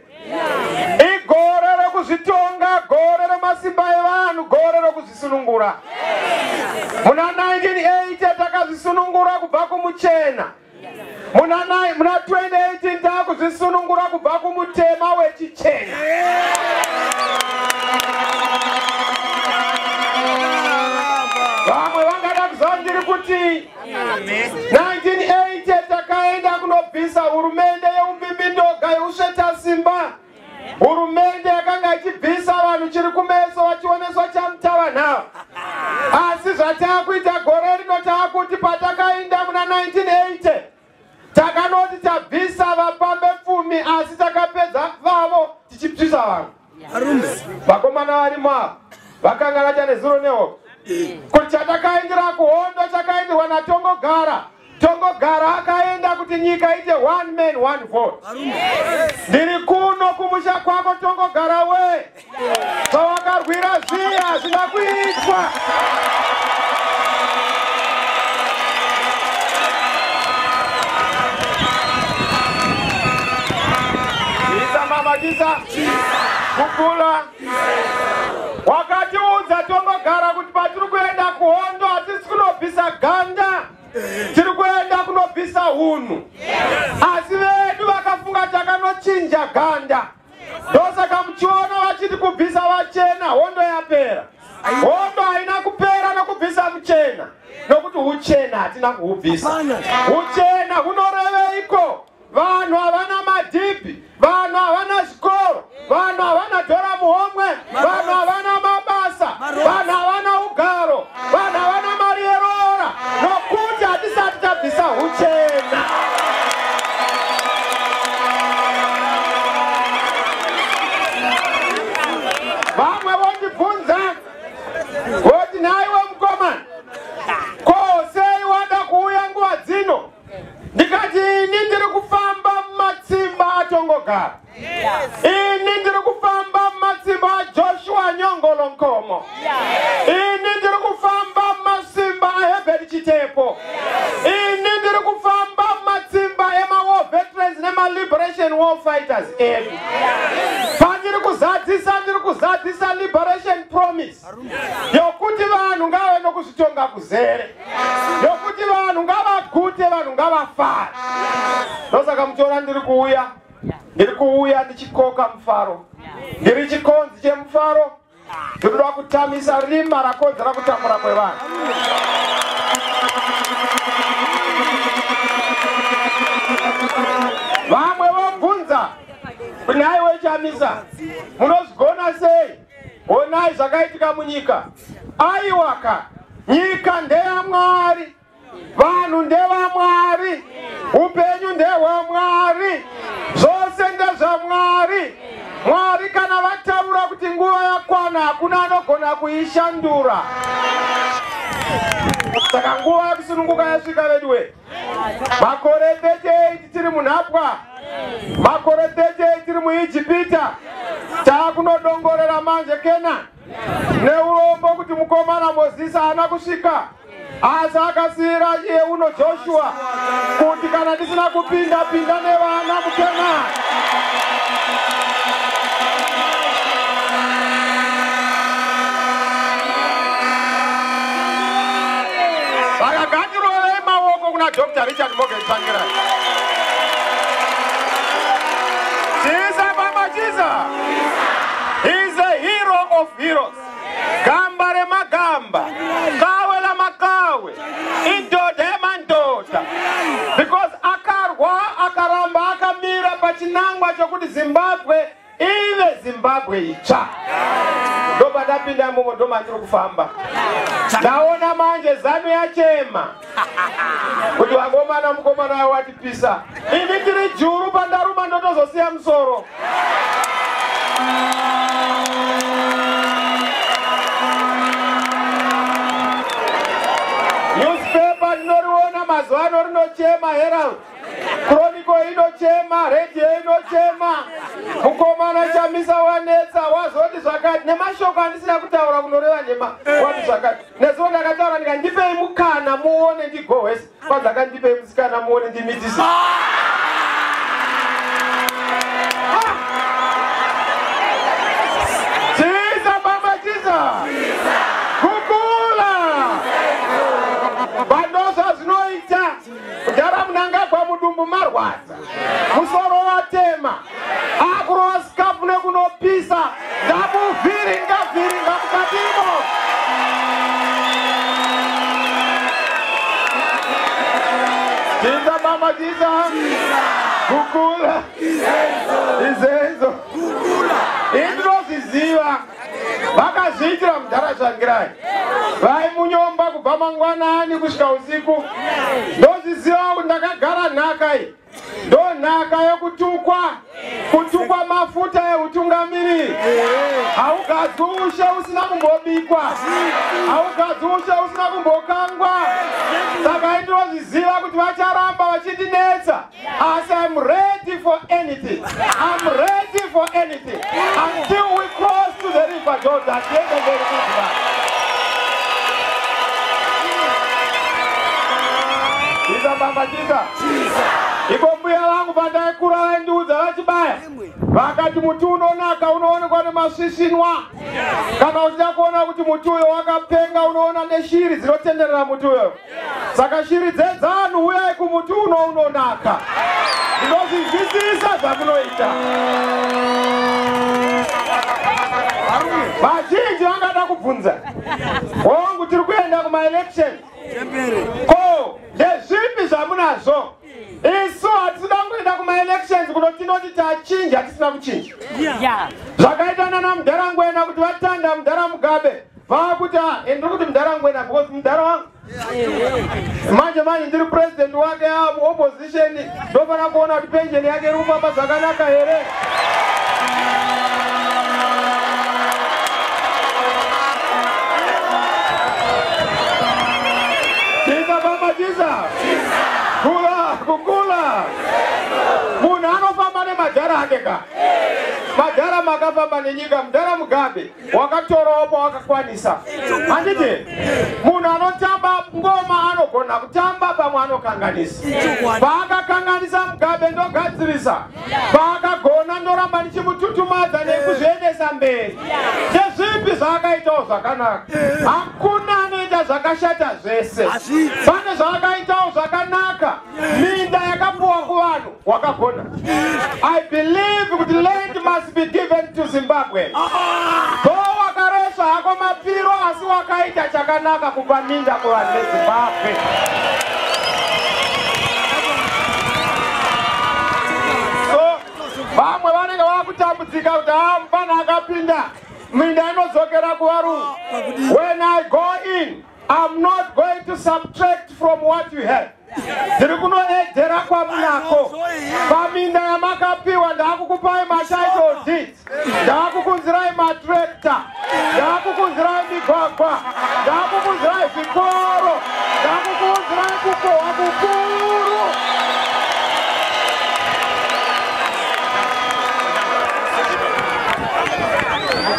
Igore rekuzvitonga, gore remasimba evanhu, gore rekuzvisunungura. Muna 1980 takazvisunungura kubva kumuchena. Muna 2018 takuzvisunungura kubva kumutema wechichena. Vamwe vangada kuzandiri kuti 1980 takaenda kunobvisa hurumende yeumbimbindoga yeusveta simba. Hurumende yakanga ichibvisa vanhu chiri kumeso vachioneswa chamutavanhava. Asi zvatakuita gore rino takuti patakaenda muna 1980 takanoti tabvisa vapambe pfumi asi takapedza vavo tichibvisa vanhu. Vakomana varimo ava vakanga vacha nezuro nehope kuti chatakaindira kuhondo chakaindirwa naTongogara Tongogara akaenda kuti nyika ite one man one vote. Ndiri kuno kumusha kwako Tongogara we. Pawakarwira zviya zvina kuitwa. Magisa kukula wakati udza Tongogara kuti patiri kuenda kuhondo hatisi kunobvisa ganda, tiri kuenda kunobvisa hunhu. Asi vedu vakafunga takanochinja ganda, ndosaka muchiona vachiti kubvisa vachena hondo yapera. Hondo haina kupera nokubvisa muchena, nokuti uchena hatina kuhubvisa. Uchena hunoreveiko? Vanhu havana madhipi, vanhu havana zvikoro, vanhu havana dhora muhomwe, vanhu havana mabasa, vanhu havana ugaro, vanhu havana mari yerora, nokuti hatisati tabvisa uchena. Vamwe vondibvunza voti nhaiwe mukomana, ko sei wada kuuya nguva dzino? Ndikati ini ndiri kufamba mumatsimba aTongogara. Ini ndiri kufamba mumatsimba aJoshua Nyongolo Nkomo. Ini ndiri kufamba mumatsimba aHerbert Chitepo. Ini ndiri kufamba mumatsimba ema-war veterans nema-liberation war fighters edu. Pandiri kuzadzisa liberation promise yokuti vanhu ngave nokuzvitonga kuzere, yokuti vanhu ngavagute, vanhu ngavafare. Ndosaka muchiona ndiri kuuya ndichikoka mufaro, ndiri chikonzi chemufaro, ndinoda kutamisa rima rakodzera kutamura kwevanhu. Vamwe vobvunza kuti nhaiwe Chamisa, munozvigona sei? Onai zvakaitika munyika. Aiwaka, nyika ndeyaMwari, vanhu ndevaMwari, upenyu ndehwaMwari, zvose ndezvaMwari. Mwari kana vataura kuti nguva yakwana hakuna anogona kuishandura. Saka nguva yekusununguka yasvika veduwe. Makore 38 tiri munhapwa, makore 38 tiri muIjipita. Taakunodongorera manje Kenani neurombo kuti mukomana Mozisi haana kusvika, asi akasiyira iye uno Joshua kuti kana ndisina kupinda nevana muKenani. Vakagadzirovei maoko kuna Dr. Richard Morgan Tsvangirai. He's a hero of heroes. Gamba remagamba, kawe la makawe, indodha mandodha. Because akaramba akamira pachinangwa chokuti Zimbabwe ive Zimbabwe itsva. Ndoba ndapinda imomo ndoma ndiri kufamba. Ndaona manje ZANU yachema kuti vangomana mukomana watipisa. Ini ndiri juru pandaruma ndotozosiya musoro. Newspaper ndinoriona mazuva ano rinochema, Herald, Chronicle inochema, Radio inochema, mukomana Chamisa wanetsa, wazoti zvakati, nemashoko andisina kutaura kunoreva nema wati zvakati. Nezuva ndakataura ndikati ndipei mukana muone ndigohwese, kwanza ndipei musikana muone ndimitisi. Kukula bandoza zvinoita kudhara Mnangagwa mudumbu marwadza, musoro watema, akurova sikapu nekunopisa, ndamuvhiringa mukatimo. Jinza mama jinza, kukula izenzo, indroziziva vakazviitira mudhara Tsvangirai. Vaimunyomba kubva mangwanani kusvika usiku. Ndoziziva kuti ndakagara nhaka iyi, ndo nhaka yokutukwa, kutukwa mafuta eutungamiri haugadzushe usina kumbobikwa haugadzushe usina kumbokangwa saka ndinozviziva kuti vacharamba vachitinetsa asi I'm ready for anything. I'm ready for anything until we cross to the river Jordan. Iko mbuya wangu pandaikura vaindiudza vachibaya vakati muti unonaka unoonekwa nemasvisinwa kana uchida kuona kuti muti uyo wakapenga unoona neshiri dzinotenderera muti uyo saka shiri dzedzanu uyai kumuti uno unonaka ndinozvizwisisa zvakunoita vazhinji vangada kubvunza hongu tiri kuenda kumaelection ko ndezvipi zvamunazvo isu hatisida kuenda kumaelections kunotinoti tachinja hatisina kuchinja zvakaitana namudharangwena kuti vatanda mudharamugabe vakuti ndiri kuti mudharangwena because mudhara wangu manje ndiri president wake opposition ndofana kuona kuti pensheni yake iri kufamba zvakanaka here kukula munhu anofamba nemadhara ake ka madhara makafamba nenyika mudhara mugabe wakatorawo pawakakwanisa handiti munhu anotamba ngoma anogona kutamba pamwe anokanganisa paakakanganisa mugabe ndogadzirisa paakagona ndoramba ndichimututumadza nekuzviendesa mberi ndezvipi zvaakaitawo zvakanaka hakuna anoita zvakashata zvese pane zvaakaitawo zvakanaka minda yakapuwa kuvanhu wakagona I believe kuti land must be given to Zimbabwe though wakareswa hako mapiro asi wakaita chakanaka kupa minda kuvanhu veZimbabwe so vamwe vanenge vakutambudzika kuti mufana akapinda minda inodzokera kuvarungu when I go in I'm not going to subtract from what you have ndiri kunoedzera kwamunako paminda yamakapiwa ndaakukupai matitle deeds ndaakukunzirai matrekta ndaakukunzirai migwagwa ndaakukunzirai zvikoro ndaakukunzirai kukohwa kukuru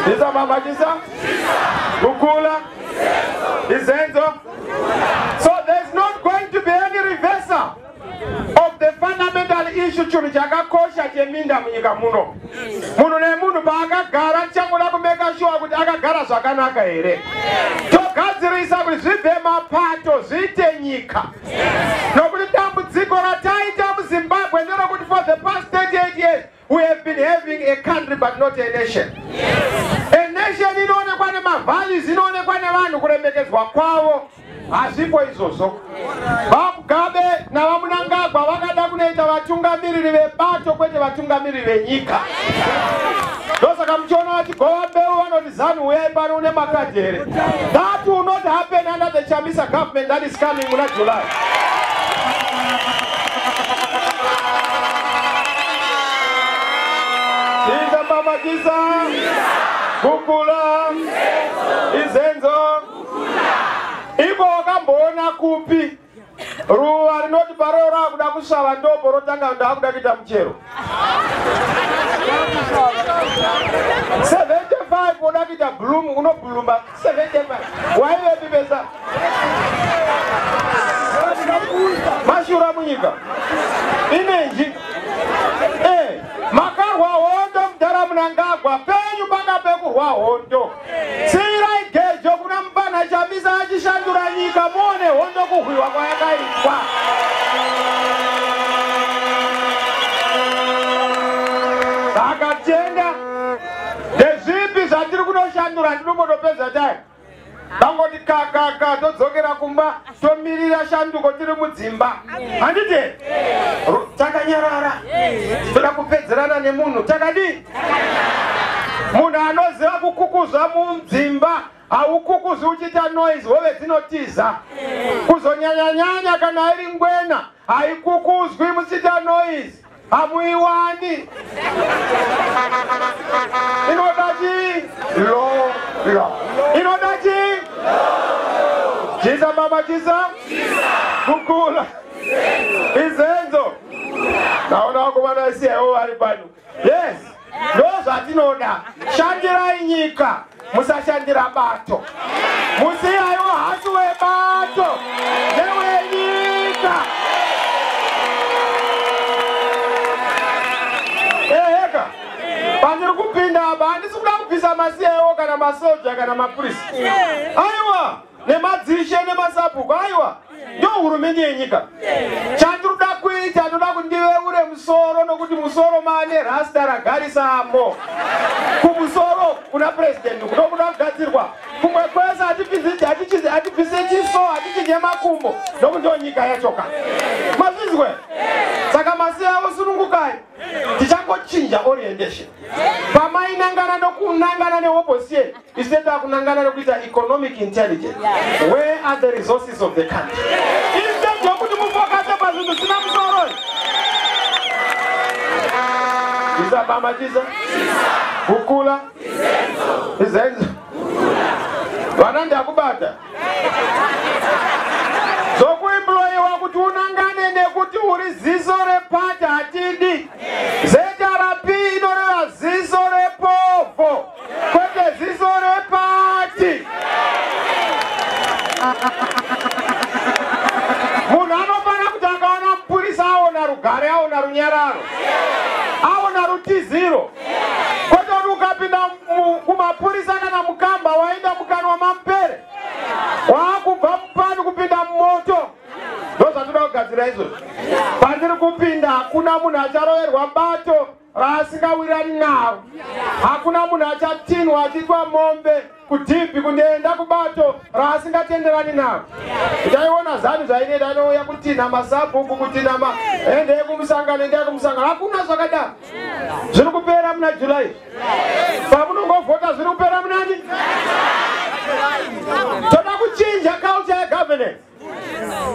ndizamamachisa kukula izenzo so there's not going to be any reversal of the fundamental issue chinhu chakakosha cheminda munyika muno munhu nemunhu paakagara tichangoda kumeka sure kuti akagara zvakanaka here togadzirisa kuti zvibve mapato zviite nyika nokuti dambudziko rataita muZimbabwe nderokuti for the past 38 years we have been having a country but not a nation. A nation inoonekwa nemavalues inoonekwa nevanhu kuremekedzwa kwavo hazvipo izvozvo vamugabe navamunangagwa vakada kunoita vatungamiriri vebato kwete vatungamiriri venyika ndosaka muchiona vachigova mbeu vanoti zanu uyai pano une makadhi here that will not happen under the Chamisa government that is coming muna July Mamakisa kukula izenzo ibo wakamboona kupi ruwa rinoti paro rakuda kusava ndombo rotanga ndakuda kuita muchero 75 unoda kuita bloom unobulumba 75 waivepi pesa mashura munyika inenji makarwa hondo mudhara munangagwa penyu panga pekurwa hondo sirai gejo kuna mubana Chamisa achishandura nyika muone hondo kuhwiwa kwayakaitwa saka tienda ndezvipi zvatiri kunoshandura ndinombotopedza time tangoti kakaka todzokera kumba tomirira shanduko tiri mudzimba handiti takanyarara toda kupedzerana nemunhu takadi munhu anoziva kukukuza mudzimba haukukuzi uchiita noise hove dzinotiza kuzonyanyanyanya kana iri ngwena haikukuzwi muchiita noise hamuiwani. Inodachi lo. Inodachi Jiza mama jiza kukula izenzo naona wako wana CEO wali pano. Yes, ndo zatinoda shandira inyika musashandira bato musiyayo hasuwe bato newe nyika. Eka panjiri kupinda apa handisikuda kubvisa masiyayo kana masoja kana mapurisi. Aiwa nemadzishe nemasapuku aiwa ndo hurumende yenyika. Chandinoda kuita ndoda kuti ndiveure musoro nokuti musoro mane rasta ragarisamo. Kumusoro kuna president kunokuda kugadzirwa kumwe kwese hatibvise chiso hatichinye makumbo nokuti ndo nyika yachoka. Mazvizwe saka masiyawo sunungukai tichangochinja orientation. Pamainangana nokunangana neopposition instead kunangana nokuita economic intelligence. Where are the resources of the country? Instead yokuti mufokase pazvinhu zvisina musoro. Isabama jiza kukula izenzo vana ndakubata zokuemployiwa kuti unangane nekuti uri ziso repati hatidi. ZRP inoreva ziso repovo kwete ziso repati. Munhu anofana kuti akaona mupurisa aona rugare aona runyararo aona rutiziro kwete kuti ukapinda kumapurisa kana mukamba waenda mukanwa mamupere wakubva mupani kupinda mumoto. Ndo zvatoda kugadzira izvozvo. Pandiri kupinda hakuna munhu acharoverwa bato raasingawirani nawo. Hakuna munhu achatinhwa achiitwa mombe kudhibhi kundienda kubato raasingatenderani nawo. Uchaiona zanu zvainoita inouya kutinha masabhuku kutinha ende ekumusangano ende ekumusangano. Hakuna zvakadaro. Zviri kupera muna July. Pamunongovhota zviri kupera munani. Toda kuchinja culture yegovernance.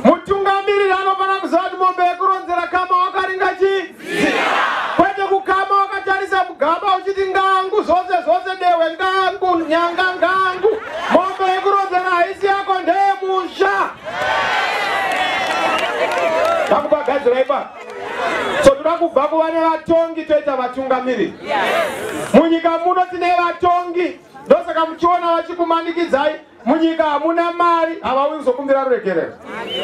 Mutungamiriri anofana kuziva kuti mombe yekuronzera kama wakaringa chi kwete kukama wakatarisa mugaba uchiti ngangu zvose dewe ngangu nyanga ngangu. Mombe yekuronzera haisi yako ndeye musha. Takubagadzira ipa. So toda kubva kuva nevatongi toita vatungamiriri. Munyika muno tine vatongi ndosaka muchiona vachikumanikidzai. Munyika hamuna mari havauyi kuzokumbira ruregerero.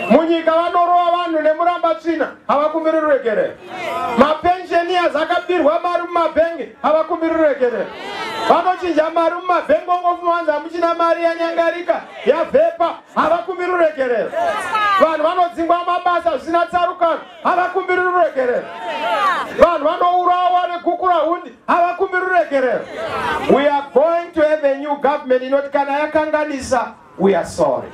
Munyika vanorova vanhu nemuramba tsvina havakumbiri ruregerero. Mapensheniers akabirwa mari mumabhengi havakumbiri ruregerero. Vanochinja mari mumabhengi ongofumanza hamuchina mari yanyangarika yavhepa havakumbiri ruregerero. Vanhu vanodzingwa mabasa zvisina tsarukano havakumbiri ruregerero. Vanhu vanourawa negukura hundi havakumbiri ruregerero. We are going to have a new government inoti kana yakanganisa we are sorry.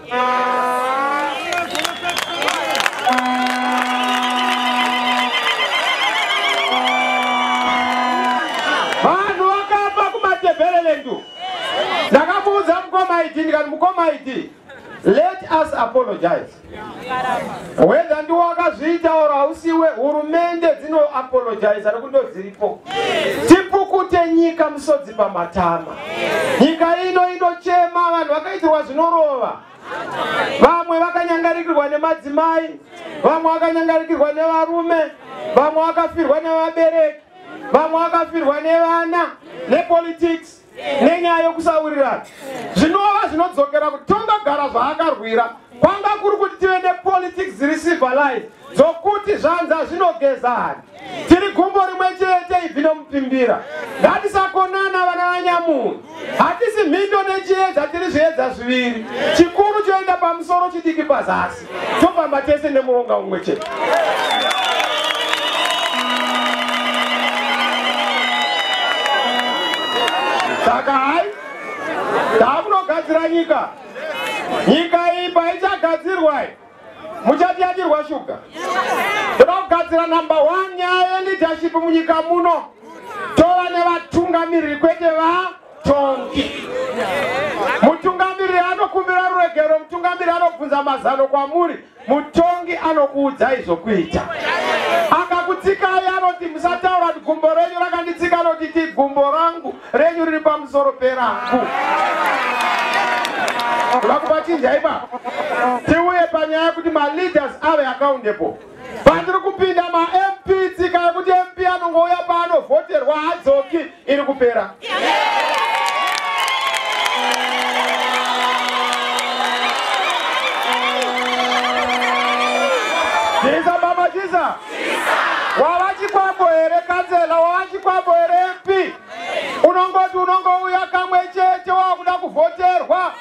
Vanhu vakapa kumatebherelendu. Ndakamuudza mukomaiti ndikati mukomaiti let us apologize. Whether ndiwo wakazviita oro hausiwe hurumende dzino apologize ari kundo dziripo. Tipukute nyika musodzi pamatama. Nyika ino inochema vanhu vakaitirwa zvinorova. Vamwe vakanyangarikirwa nemadzimai, vamwe vakanyangarikirwa nevarume, vamwe vakafirwa nevabereki, vamwe vakafirwa nevana nepolitics nenyaya yokusawirirana. Zvinova zvinodzokera kuti tongagara zvaakarwira kwanga kuri kuti tive nepolitics dziri civilized dzokuti zvanza zvinogezana. Tiri gumbo rimwe chete ibvi nomupimbira. Ngatisakonana vana vanyamunhu. Hatisi mhindo nechiedza tiri zviedza zviviri. Chikuru choenda pamusoro chidiki pazasi. Tofamba tese nemuronga umwe chete. Saka hai tamunogadzira nyika. Nyika iyi paichagadzirwa muchatiyatirwa shuga. Toda kugadzira number 1 nyaya yeleadership munyika muno. Tova nevatungamiriri kwete vatongi. Mutungamiriri anokumbira ruregero, mutungamiriri anobvunza mazano kwamuri, mutongi anokuudzai zvokuita. Akakutsikai anoti musataura kuti gumbo renyu rakanditsika notiti gumbo rangu renyu riri pamusoro perangu. Kuda kubachinja ipa tiuye panyaya kuti maleaders ave accountable. Pandiri kupinda ma-MP tsika yekuti MP anongouya paanovhoterwa hadzoki iri kupera. Jisa baba jisa. Wava chikwambo here kansela, wava chikwambo here MP. Unongoti unongouya kamwe chete wakuda kuvhoterwa.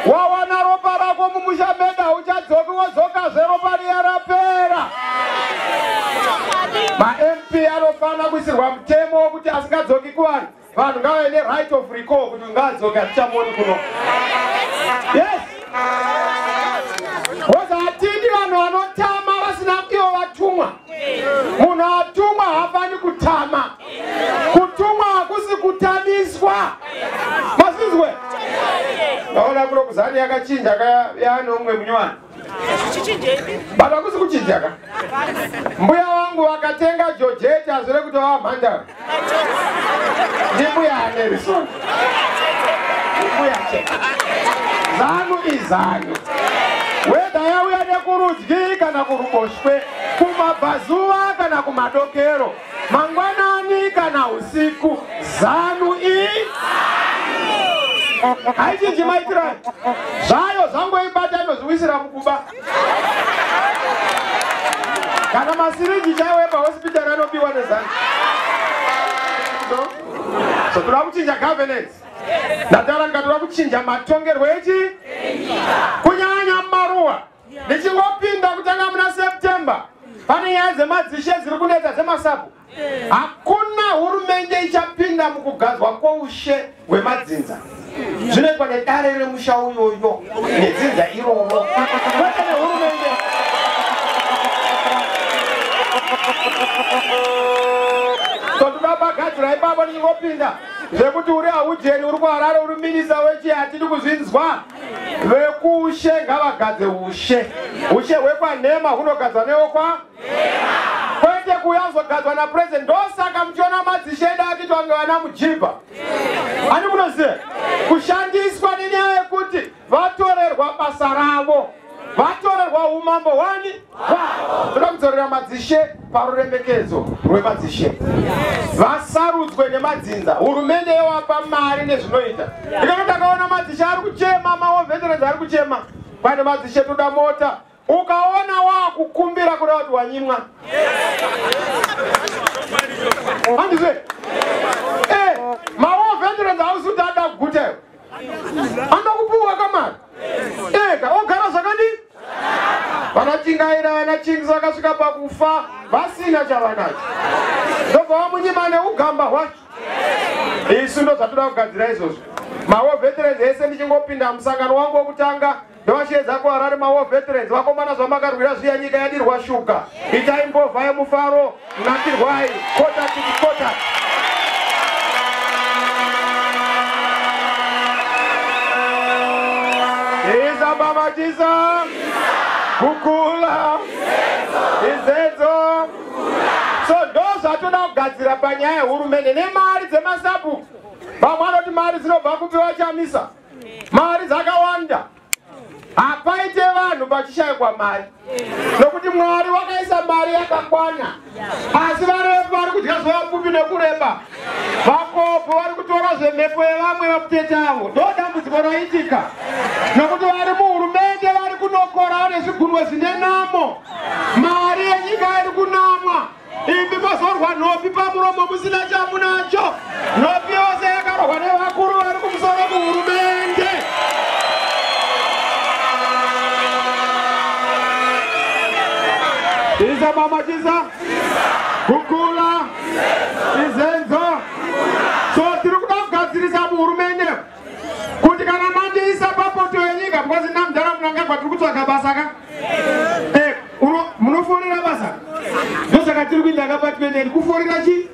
Wawana ropa rako mumushameda uchadzoki wozoka zeropa riya rapera. Ma-MP anofana kuisirwa mutemo wokuti asingadzoki kuvanhu. Vanhu ngave ne-right of recall kuti ungadzoki hatichamoni kuno. Yes. Hatidi vanhu vanotama vasina ivo vatumwa. Munhu atumwa hafani kutama. Kutumwa hakusi kutamiswa. Masizwe? Naona kuno kuzani yakachinja yana umwe munywana. Baba hakusi kuchinja ka. Mbuya wangu wakatenga Georgette azure kuti wamhandara. Ndimbuya Nelson. Ndimbuya cheka. Zanu izanu. Weda yauya nekurudyi kana kuruboshwe, kumabhazuva kana kumadokero, mangwanani kana usiku, zanu haichinji maitirani. Zvayo zangoibata inozviwisira mukuba. Kana masirinji chaiwe pahospitari anobiwa nezanu. So toda kuchinja governance. Ndatara ngatoda kuchinja matongerwo echi kunyanya maruwa. Ndichingopinda kutanga muna September pane nyaya dzemadzishe dziri kunetsa dzemasapu. Hakuna hurumende ichapinda mukugadzwa kwoushe hwemadzinza. Zvinoitwa nedare remusha uyoyo nedzinza iroro. Kwete nehurumende. Toda bagadzira ipapo ndichingopinda zvekuti uri aujeni uri kuharare uri minisa wechi hatidi kuzvinzwa. Vekushe ngavagadze ushe. Ushe hwekwanhema hunogadzwa newokwa kwete kuyazogadzwa napresident. Ndosaka muchiona madzishe edu akiti vange vana mujibha. Ani munoziva kushandiswa nenyaya yekuti vatorerwa basa ravo, vatorerwa umambo wani wavo. Toda kudzorera madzishe paruremekedzo rwemadzishe. Vasarudzwe nemadzinza. Hurumende yowapa mari nezvinoita. Ndikati ndakaona madzishe ari kuchema, maveterans ari kuchema. Pane madzishe toda mota. Ukaona wakukumbira kuda kuti wanyimwa. Handizve? Maveterans hausi kuti ada kugutayo. Anda kupuwa kamari. Ogara zvakadi? Vanachingaira vanachingisa vakasvika pakufa vasina chavanacho. Ndobva vamunyima neugamba hwacho. Isu ndo zvatoda kugadzira izvozvo. Mawo veterans ese ndichingopinda musangano wangu wokutanga ndovashedza kuharare mawo veterans vakomana zvamakarwira zviya nyika yadirwa shuga. Itai mbovha yemufaro nakirwai kota tiki kota. Iza baba jisa kukula izedzo. So ndo zvatoda kugadzira panyaya yehurumende nemari dzemasapu. Vamwe vanoti mari dzinobva kupiwa chamisa. Mari dzakawanda. Hapaite vanhu pachishayikwa mari. Nokuti Mwari wakaisa mari yakakwana. Asi varefu vari kudya zvevapfupi nekureba. Vakopo vari kutora zvemhepo yevamwe vaputete avo. Ndo dambudziko raitika. Nokuti vari muhurumende vari kunokora vane zvigunwe zvine namo. Mari yenyika iri kunamwa. Imbi mazorwa nhopi pamuromo musina chamunacho. Nhopi yose yakarohwa nevakuru vari kumusoro kuhurumende. Iza mama jiza kukula izenzo. So tiri kuda kugadzirisa muhurumende kuti kana mandiisa papoto yenyika because namudhara munangagwa tiri kutsvaga basa ka. Munofonera basa. Ndosaka tiri kuita akabatmende kufonera chi?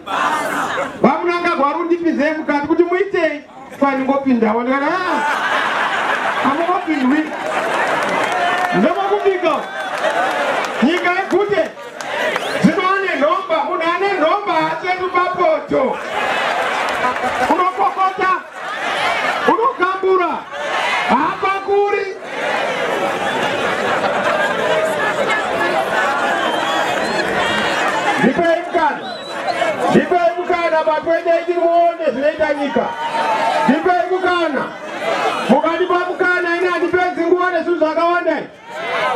Vamunangagwa rundipinzei mukati kuti muitei fani ngopindawo ndikati hamungopindwi. Ndokubika nyika yekute dzinoane nhomba. Munhu ane nhomba yako. Unokokota, unokambura, hapa kuri. Nipei mukana batwende ikimuone zinaitanyika. Nipei mukana. Mukadipa mukana ina nipei zinguone suzu akawande.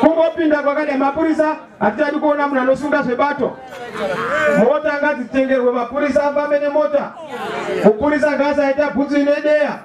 Kungopinda pakade mapurisa atitadi kuona muna nosunda sebato. Mota ngazi tengerwe mapurisa afambe nemota. Mupurisa ngazi aita bhutsu inedeya.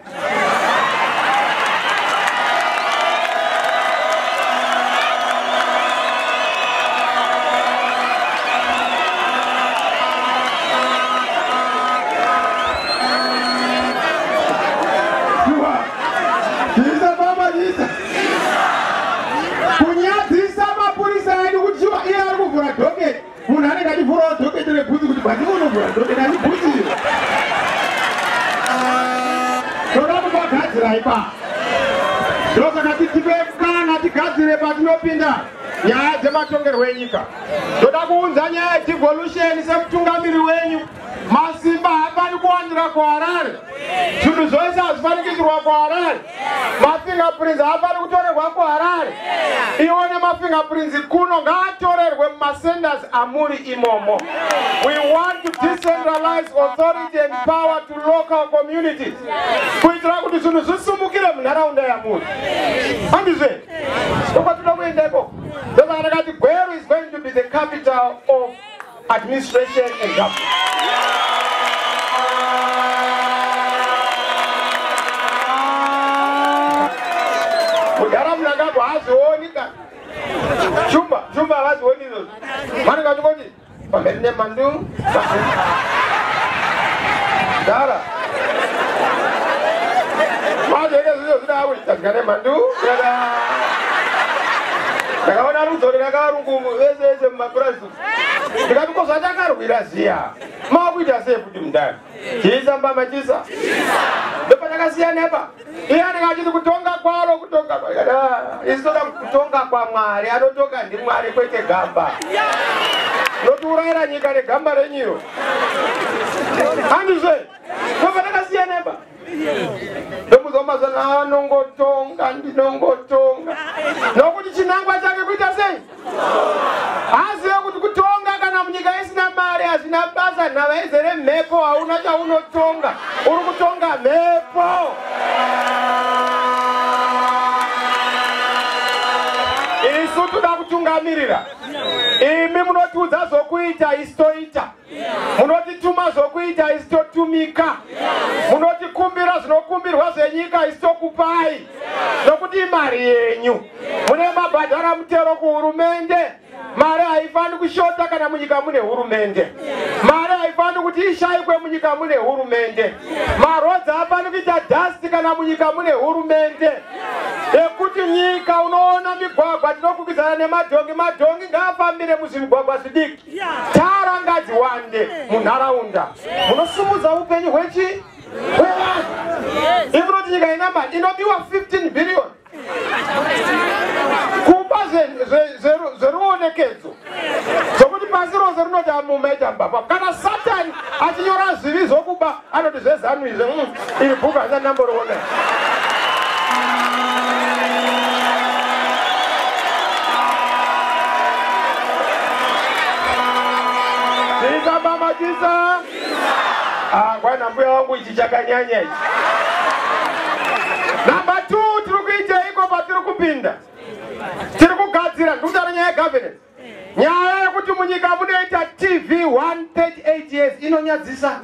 Nyaya dzematongerwo enyika toda kuunza nyaya yedevolution semutungamiri wenyu. Masimba haafani kuwandira kuHarare, zvinhu zvose hazvifani kuitirwa kuHarare, mafingerprints haafani kutorerwa kuHarare. Iwo nemafingerprints kuno ngaatorerwe mumasenders amuri imomo. We want to decentralize authority and power to local communities kuitira kuti zvinhu zvisumukire munharaunda yamuri. Handizve tokwatoda kuendeko. Ndovarakati Gweru is going to be the capital of administration and government. Mudara Mnangagwa hazioni ka. Chumba hazioni izvozvo. Mani ngachikoti pamberi nemandu. Dara. Mazveke zvizvo zvida kuita nemandu. Ndakaona rudzori rakarungumu vese mumapurazi. Ndikati ko zvatakarwira ziya. Makuita sei kuti mundani? Chiisamba machisa. Ndopatakasiyana apa. Iye ndikachiti kutonga kwaro kutonga kwakada. Isoda kutonga kwaMwari, anotonga ndiMwari kwete gamba. Notiurayira nyika negamba renyiro. Handizve. Ndopatakasiyana apa. Ndomuzomazana anongotonga ndinongotonga. Nokuti chinangwa chake kuita sei? Azive kuti kutonga kana munyika isina mari hazvina basa, nhava izere mhepo, hauna chaunotonga. Uri kutonga mhepo. Isu toda kutungamirira. Imi munotiudza zvokuita isitoita. Munotituma zvokuita isitotumika. Munotikumbira zvinokumbirwa zvenyika isitokupai. Nokuti imari yenyu. Mune mabhadhara mutero kuhurumende. Mari haifani kushota kana munyika mune hurumende. Mari haifani kuti ishayikwe munyika mune hurumende. Marodzi haafani kuita dust kana munyika mune hurumende. Ekuti nyika unoona migwagwa tinokwikwidzana nemadhongi, madhongi ngaafambire muzvimigwagwa zvidiki. Tara ngadziwande munharaunda. Munosumudza upenyu hwechi? Imunoti nyika ina mari inobiwa 15 billion. Kupa zveruonekedzo zvokuti pasi rose rinoti amumaita mbavha. Kana Satani achinyora zivi zokuba anoti zvezanu izve iri bhuku handina ndamboriona. Chiisamba machisa. Ngwana mbuya wangu ichi chakanyanya ichi. Number 2 tiri kuita iko patiri kupinda. Tiri kugadzira ndutaro nyaya yegovernance. Nyaya yekuti munyika munoita TV 138 years inonyadzisa.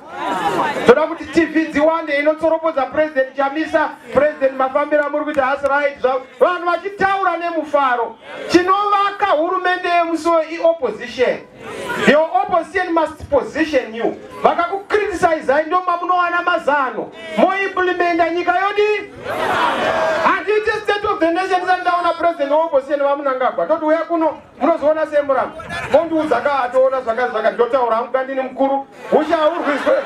Toda kuti TV dziwande inotsoropodza President Chamisa, President mafambiro amuri kuti has right zvavo. Vanhu vachitaura nemufaro. Chinovaka hurumende yemusuwo opposition. Your opposition must position you. Vakakukriticize ndo mamunowana mazano. Moimplementa nyika yodi. Handiti state of the nation sandaona president opposition vaMnangagwa. Toti uya kuno munozoona semura. Mondiudza kaatoona zvakazvaka ndotaura hangu kandini mukuru. Uchaurwiswe.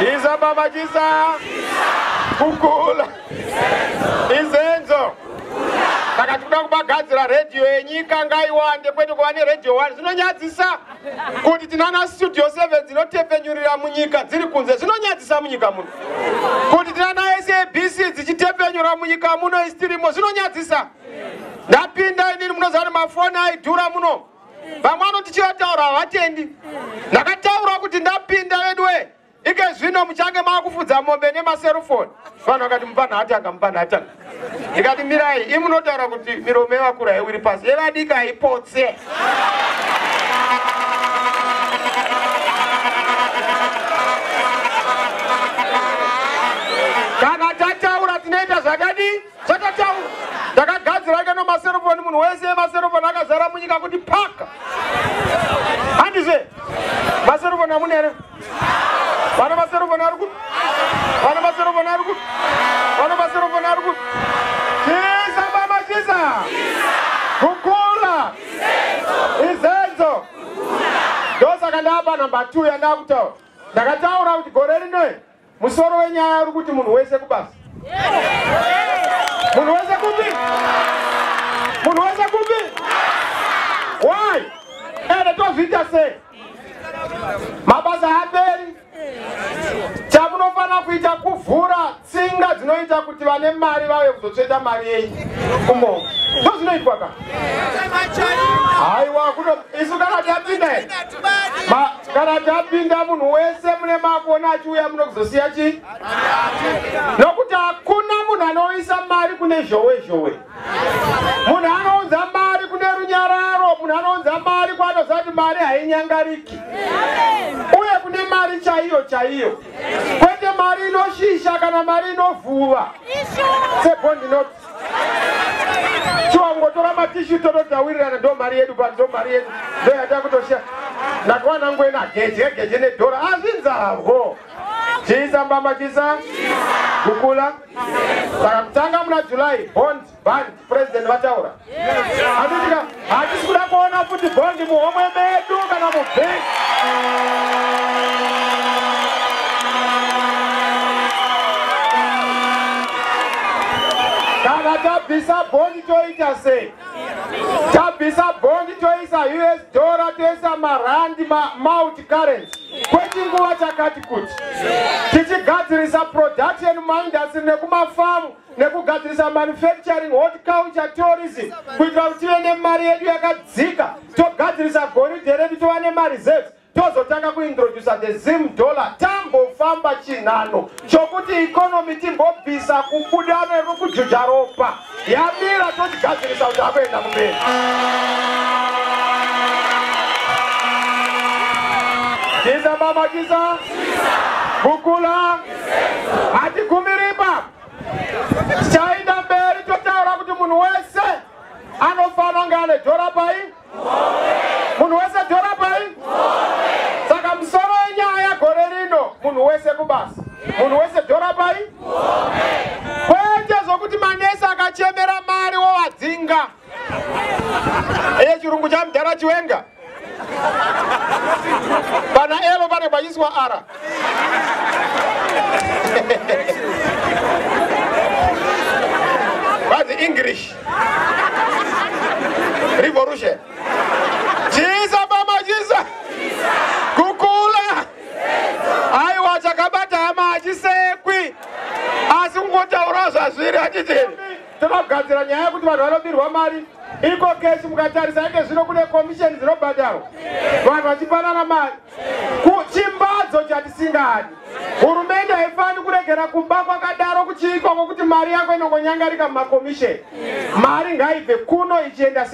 Isamba machisa. Kukula. Izenzo. Saka Vatikuda kubagadzira radio yenyika ngaiwande kwete kuva neRadio 1 zvinonyadzisa kuti tinana Studio 7 dzinotepenyurira munyika dziri kunze zvinonyadzisa munyika muno kuti tinana SABC dzichitepenyura munyika muno istirimo zvinonyadzisa ndapinda inini munoziva kuti mafoni aidhura muno vamwe vanoti tichivataura havatendi ndakataura kuti ndapinda wedwe ike zvino muchange maakufudza mombe nemaserufoni vanhu vakati mupanhatanga ndikati mirai imunotaura kuti miromo yevakura yewiri pasi yevadika haipotse kana tataura tinoita zvakadi zvatataura ndakagadzira ike nomaserufoni munhu wese maserufoni akazara munyika kuti paka handizve maserufoni amune here vana maserufoni ari kuti vana maserufoni ari kuti vana maserufoni ari kuti chisa mama chisa kukula izenzo ndosaka ndapa namba 2 yandakutaura ndakataura kuti gore rinoe musoro wenyaya uri kuti munhu wese kubasa munhu wese kupi munhu wese kupi why ende tozviita sei mabasa haperi chamunofana kuita kuvhura tsinga dzinoita kuti vane mari vauye kuzotsveta mari yei kumongo ndozvinoitwa ka haiwa isu kana tapinda kana tapinda munhu wese mune makoni achiuya muno kuzosiya chii nokuti hakuna munhu anoisa mari kune zhowe munhu anounza mari kune runyararo munhu anounza mari kwanozati mari hainyangariki uye kune mari chaiyo kwete mari inoshisha kana mari inovhuva sebondinoti chiwangotora matishu tototawirirana ndo mari yedu ndo mari yedu ndo yatakutosha ndakawana ngwena geje nedhora azvinzavo chisa mbamba chisa kukula saka kutanga muna July band president vataura hatisi kuda kuona futi bondi muhomwe medu kana mubhengi kana tabvisa bondi toita sei tabvisa bondi toisa US dollar toisa marandi multi currency kwechinguva chakati kuti tichigadzirisa production muindustry nekumafamu nekugadzirisa manufacturing horticulture tourism kuitira kuti tive nemari yedu yakadzika togadzirisa goridhe redu tova nemareserves tozotanga kuintrodusa the zim dollar tambofamba chinhano chokuti ikonomi timbobvisa kubuda nekujuja ropa yamira tochigadzirisa kuti akuenda kumberi chisa mama chisa kukula hatigumiripa chaenda mberi totaura kuti munhu wese anofana kunge ane dhora pai munhu wese dhora pai saka musoro wenyaya gore rino munhu wese kubasa munhu wese dhora pai kwete zvokuti manesi akachemera mari wowadzingwa chirungu chamudhara chiwenga pana elo pane kwachiswa ara vazi English revolution chisa mama chisa kukula aiwa chakabata hama hachisekwi asi kungotaura zvazviri hachitini tinogadzira nyaya yekuti vanhu vanobirwa mari iko keshi mukatarisa ike zvino kune komisheni dzinobhadharwa vanhu vachipanana mari chimbadzo chatisingadi hurumende haifani kuregera kumba kwakadaro kuchiikwa kwokuti mari yako inongonyangarika mumakomisheni mari ngaibve kuno ichienda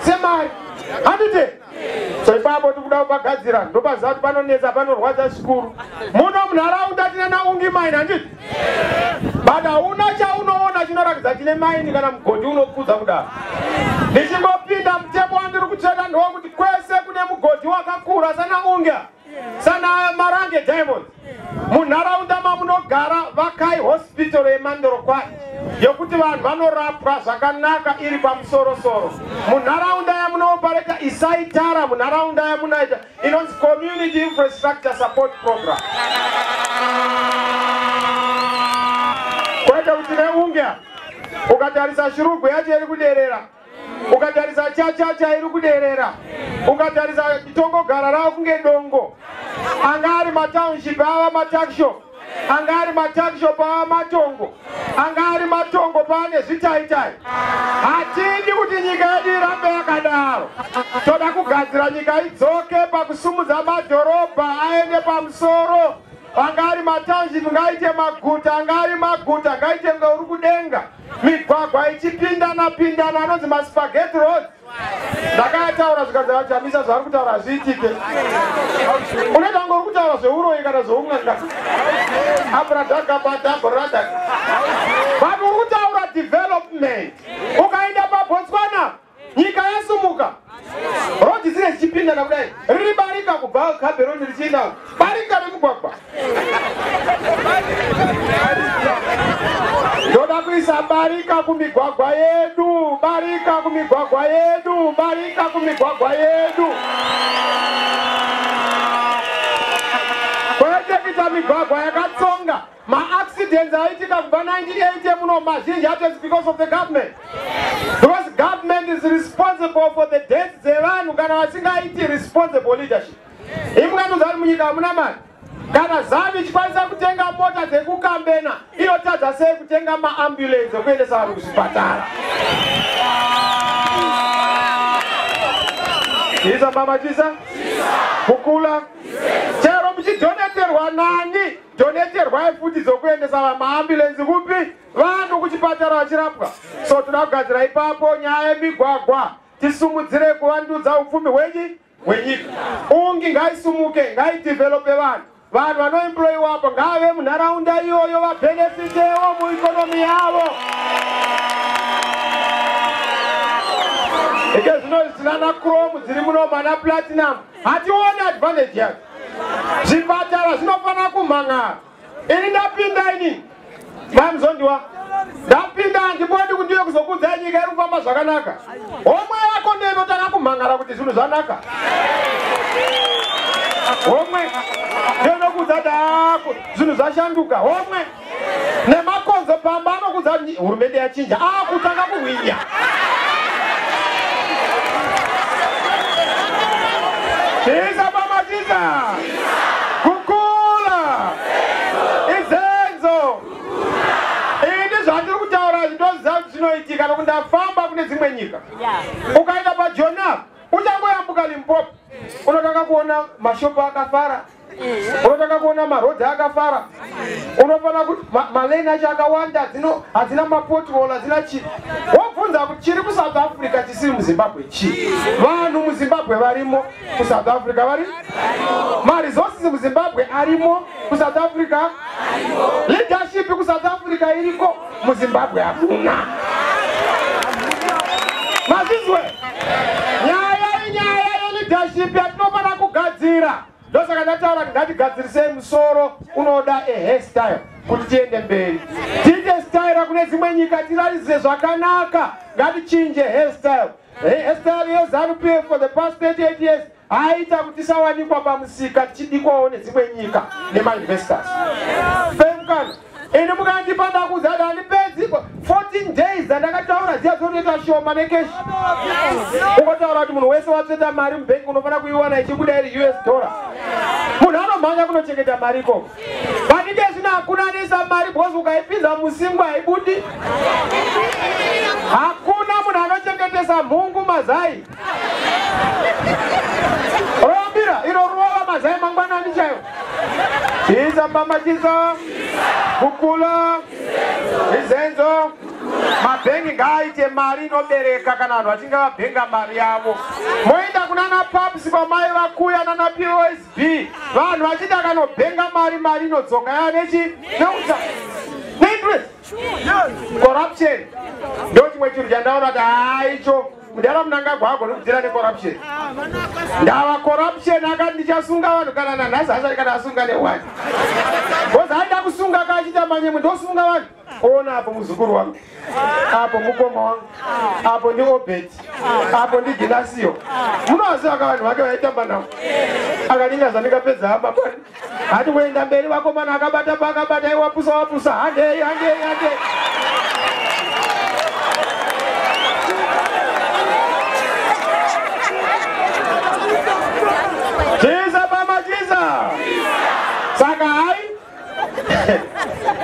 semari handite so ipapo tikuda kubagadzira ndopaziva kuti panonetsa panorwadza zvikuru muno munharaunda tine naungi maini handiti but hauna chaunoona chinorakidza chine maini kana mugodhi unopfudza kudaro ndichingopinda mutemo wandiri kutsveta ndowokuti kwese kune mugodhi wakakura sana unga sana Marange Diamond munharaunda mamunogara vakai hospital yemandorokwati yokuti vanhu vanorapwa zvakanaka iri pamusoro-soro munharaunda yamunopareta isaitara munharaunda yamunoita inonzi community infrastructure support program kwete kuti neunga ukatarisa Shurugwe yacho iri kuderera, ukatarisa Chachacha iri kuderera, ukatarisa Kitongogara ravo kunge dongo, angari matownship ava matakshop, angari matakshop ava matongo, angari matongo pane zvitaitai. Hatidi kuti nyika yedu irambe yakadaro. Toda kugadzira nyika idzoke pakusumudza madhorobha aende pamusoro. Angari matownship ngaite maguta, angari maguta ngaite kunge uri kudenga. Migwagwa ichipindana pindana anonzi maspaghetti roads. Ndakataura zvikadza vachamisa zvari kutaura zviitike. Unoita kunge uri kutaura zveuroyi kana zveunganga. Abradakabadabradaka. Vanhu uri kutaura development. Ukaenda paBotswana, nyika yasumuka. Rodi dzine dzichipindana kudai. Riri barika kubva Cameroon richienda. Barika remugwagwa. Ndoda kuisa barika kumigwagwa yedu, barika kumigwagwa yedu, barika kumigwagwa yedu. Kwete kita migwagwa yakatsonga. Ma-accidents aitika kubva 1980 muno mazhinji acho is because of the government. Because government is responsible for the deaths dzevanhu kana vasingaiti responsible leadership. Imwanuzari munyika hamuna mari. Kana Zambia ichikwanisa kutenga mota dzekukambena, inotadza sei kutenga maambulance ekuendesa vanhu kuzvipatara. Isa mama chisa? Kukula? Chero muchidoneterwa nani? Doneterwa futi dzokuendesa maambulance kupi? Vanhu kuchipatara vachirapwa. So toda kugadzira ipapo nyaya yemigwagwa. Tisumudzire kuvandudza upfumi hwenyika. Ungi ngaisumuke, ngaidevelope vanhu. Vanhu vanoemployiwa apo ngave munharaunda iyoyo vabhenefitewo muikonomi yavo. Ike zvino zvinana Chrome dziri muno mana Platinum. Hationi advantage yacho. Zvipatara zvinofana kumhangara. Ini ndapinda ini. Mamuzondiwa. Ndapinda ndibodi kuti ndiye kuzokudza nyika iri kufamba zvakanaka. Homwe yako ndiyo inotanga kumhangara kuti zvinhu zvanaka. Homwe ndinokudza dako zvinhu zvashanduka. Homwe nemakonzo pamba anokudza hurumende yachinja akutanga kuhwinya. Tiza pamatiza kukula izenzo. Ini zvandiri kutaura ndinoziva zvinoitika nokuti ndafamba kune dzimwe nyika. Ukaenda paJonabu uchangoyambuka Limpopo unotanga kuona mashopu akafara, unotanga kuona marodhi akafara, unofana kuti malane acho akawanda hadzina mapothole hadzina chii. Wobvunza kuti chiri kuSouth Africa chisiri muZimbabwe chii? Vanhu muZimbabwe varimo, kuSouth Africa vari? Maresources muZimbabwe arimo, kuSouth Africa? Leadership kuSouth Africa iriko, muZimbabwe hakuna. Mazizwe? Nyaya leadership yatinofana kugadzira. Ndosaka ndataura kuti ngatigadzirisei musoro unoda hairstyle kuti tiende mberi. Tiite style kune dzimwe nyika tirarise zvakanaka. Ngatichinje hairstyle. Hairstyle yeZANU-PF for the past 38 years aita kuti tisawanikwa pamusika tichidikwawo nedzimwe nyika nemainvestors. Femkana. Ini mukandipa ndakudza handipedzi 14 days dzandakataura dziya dzotoita shoma nekeshi. Ungotaura kuti munhu wese watsveta mari mubhengi unofana kuiwana ichibuda iri $. Munhu anomhanya kunochengeta mari ikoko. Pandike zvino hakuna anoisa mari because ukaipinza musingwa haibudi. Hakuna munhu anochengetesa mhungu mazai. Roambira iro ruova mazai mangwanani chaiwo. Chiza mama chiza kukula izenzo mabhengi ngaaite mari inobereka kana vanhu vachinge vabhenga mari yavo. Moenda kunana Pubs kwamai vakuya nana POSB vanhu vachida kanobhenga mari inodzoka yanechi neuta neinterest corruption ndo chimwe chinhu chandaona kuti haicho mudara Mnangagwa agoni kudzira necorruption. Ndava corruption akati ndichasunga vanhu kana nanhasi achari kana asunga newani. Because haida kusunga kaachita manyemwe ndosunga vanhu. Ona apo muzukuru wangu, apo mukoma wangu, apo ndi Obed, apo ndi Ginasio. Munoziva vanhu vake vaitamba navo. Akaningaza ndikapedza hamba pani. Hati kuenda mberi vakomana akabata iwapusa handei.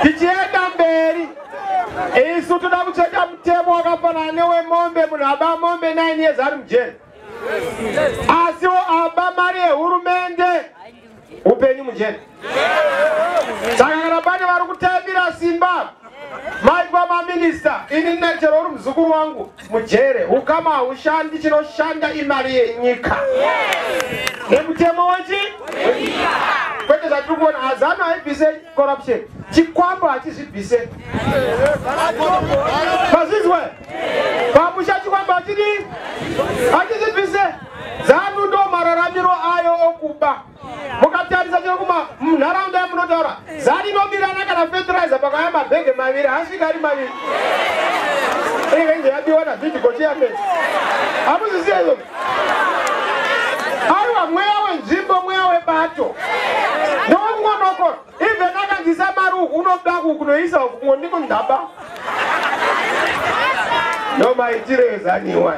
tichienda mberi isu toda kutsveta mutemo wakafanana newemombe. Munhu aba mombe 9 years ari mujeri, asiwo aba mari yehurumende upenyu mujeri. Saka kana pane vari kutambira simba maitwa maminista, ini nechero uri muzukuru wangu mujere, ukama haushandi, chinoshanda imari yenyika nemutemo wechi kwete zvatiri kuona. Azano haibvise corruption, chikwambo hachizvibvise. Mazvizwe pamusha chikwambo hachizvibvise. Zanu ndo mararamiro ayo okuba. Mukatarisa chero munharaunda yamunotaura, zani inobirana kana fertilizer pakaya mabhege maviri, asvika ari maviri. Inge yabiwa navidhigo chiyamene. Hamuzviziva izvo? Aiwa, mweya wenzvimbo, mweya webato. Ndokungonokora. Even akanzisa mari unoda kunoisa ukungo ndiko ndaba. Nomaitiro ezaniwa.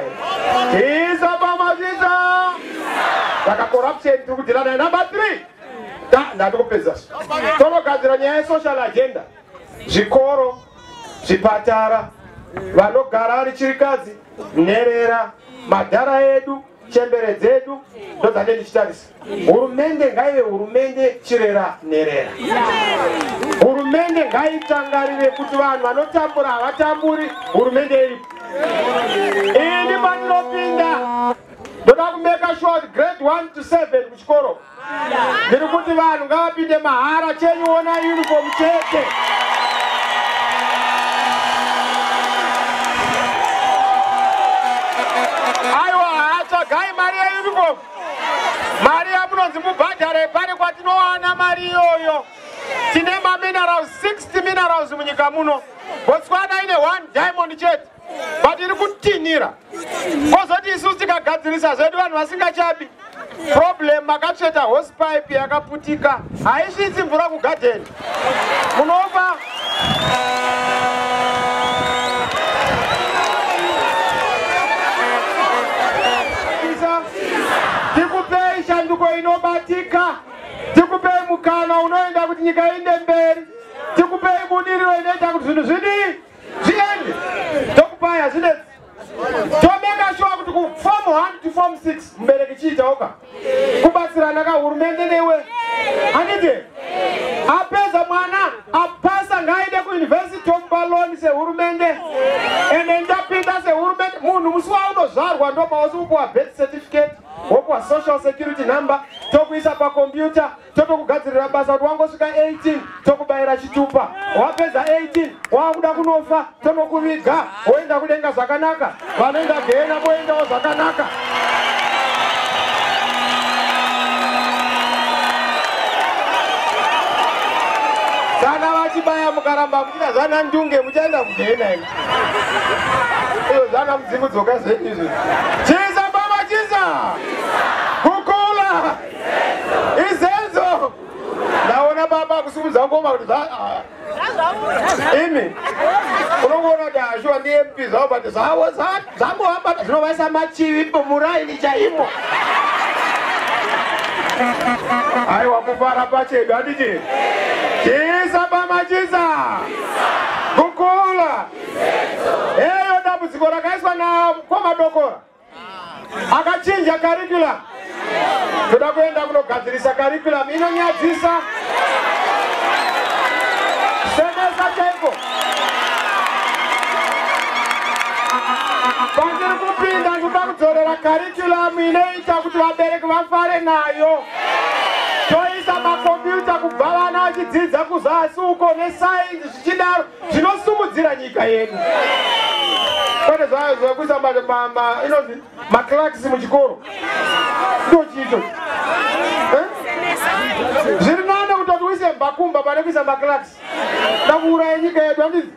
Isa pamazisa. Saka corruption tiri kudhira nayo. Number 3. Ndatikupedza. Tonogadzira nyaya yesocial agenda. Zvikoro, zvipatara, vanogara vari chirikadzi, nherera, madhara edu, chembere dzedu, ndodzange ndichitarisa. Hurumende ngaive hurumende chirera nherera. Hurumende ngaitangarire kuti vanhu vanotambura havatamburi, hurumende iripo. Ini pandinopinda ndoda kumeka sure kuti grade 1 to 7 kuchikoro ndiri kuti vanhu ngavapinde mahara, chenyuona uniform chete. Aiwa, hatsvagai mari yeuniform, mari yamunonzi mubhadhare. Pane kwatinowana mari iyoyo. Tine maminerals 60 minerals munyika muno. Botswana ine 1 diamond chete, but iri kutinhira. Kozoti isusu tikagadzirisa zvedu vanhu vasingachabi. Problem makatsveta hosepipe yakaputika, haisvitsi mvura kugadheni, munofa. Tikupei shanduko inobatika, tikupei mukana unoenda kuti nyika iende mberi, tikupei budiriro inoita kuti zvinhu zviende. Tokupai hazvinetsi. Tomeka sure kuti kuform 1 to form 6 mubereki chiitauka kubatsirana kahurumende newe. Handiti apedza mwana apasa ngaende kuuniversity tomupa loan sehurumende, ende ndapinda sehurumende. Munhu musi waunozvarwa ndomausi upuwa birth certificate, wopuwa social security number, tokuisa pakombiyuta, totokugadzirira basa kuti wangosvika 18 tokubayira chitupa. Wapedza 18 wakuda kunofa, tonokuviga woenda kudenga zvakanaka, vanoenda gehena voendawo zvakanaka. Kana vachibaya mukaramba muchida zana ndunge muchaenda kugehena ino. Iyo zana mudzimu dzoka zvenyu izvi. Chiza baba chiza. Kukula. Izenzo. Naona baba kusimudza ngoma kuti imi unongona kuti ashua ndi MP zvawo but zvawo zvambohamba zvinovaisa machivi pomuraini chaimo. Aiwa, kufara pachedu handiti. Chiza baba chiza. Kukula. Eyo dambudziko rakaiswa nakomadokora akachinja curriculum. Toda kuenda kunogadzirisa curriculum inonyadzisa. Semesa chaiko. Pandiri kupinda ndoda kudzorera curriculum inoita kuti vabereki vafare nayo. Toisa makombiyuta kubva vana vachidzidza kuzasi uko nesainzi zvichidaro zvinosumudzira nyika yedu. Pane zvekuisa maclerks muchikoro ndochicho. Zviri nane kutoti uise mbakumba pane kuisa maclerks. Ndakuuraya nyika yedu handiti.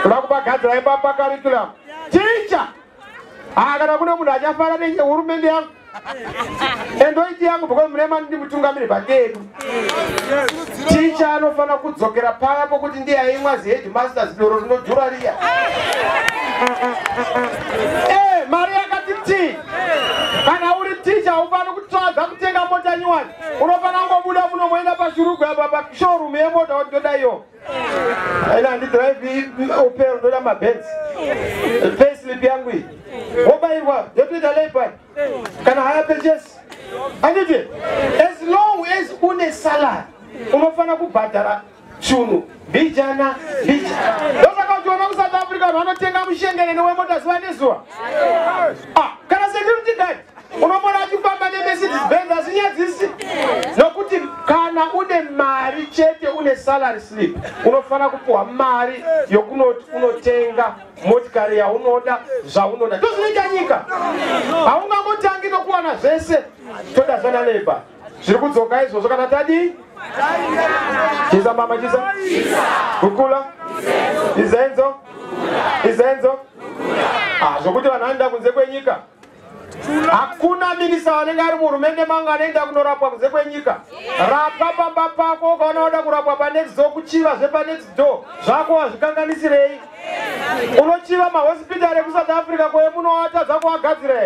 Toda kubagadzira imba pacurriculum. Teacher kana kune munhu achafara nehurumende yangu endoiti yangu because murema ndi mutungamiri pakedu. Teacher anofana kudzokera paya pokuti ndiye aimwa headmasters doro rinodhura riya. Mari yakati ti kana uri teacher ufana kutsvaga kutenga mota anyone unofana ngobuda muno moenda pashurugu apa pashowroom yemota watoda iyo ina ndi drive Opel ndoda mabenz payslip yangu iyi wobairwa yotoita labor kana haya purchase anditi as long as une salary unofana kubhadhara chunu bijana ndosaka utiona ku South Africa vanotenga mushengere newemota zuva nezuva kana security guard unomona achifamba nemercedes benz asinyadzisi nokuti kana une mari chete une salary slip unofana kupuwa mari yokunoti unotenga motikari yaunoda zvaunoda ndozvinoita nyika haungangotangi nokuwana zvese toda zana labor zviri kudzoka izvozvo kana tadi chisa mama chisa kukula izenzo zvokuti vanhu vanoenda kunze kwenyika hakuna minisa vanenge ari muhurumende mangu anoenda kunorapwa kunze kwenyika. Rapa pamba pako kana unoda kurapwa panext door, kuchiva zvepanext door zvako hazvikanganisirei. Unochiva mahospitari ekuSouth Africa kwemunowata zvako wagadzira.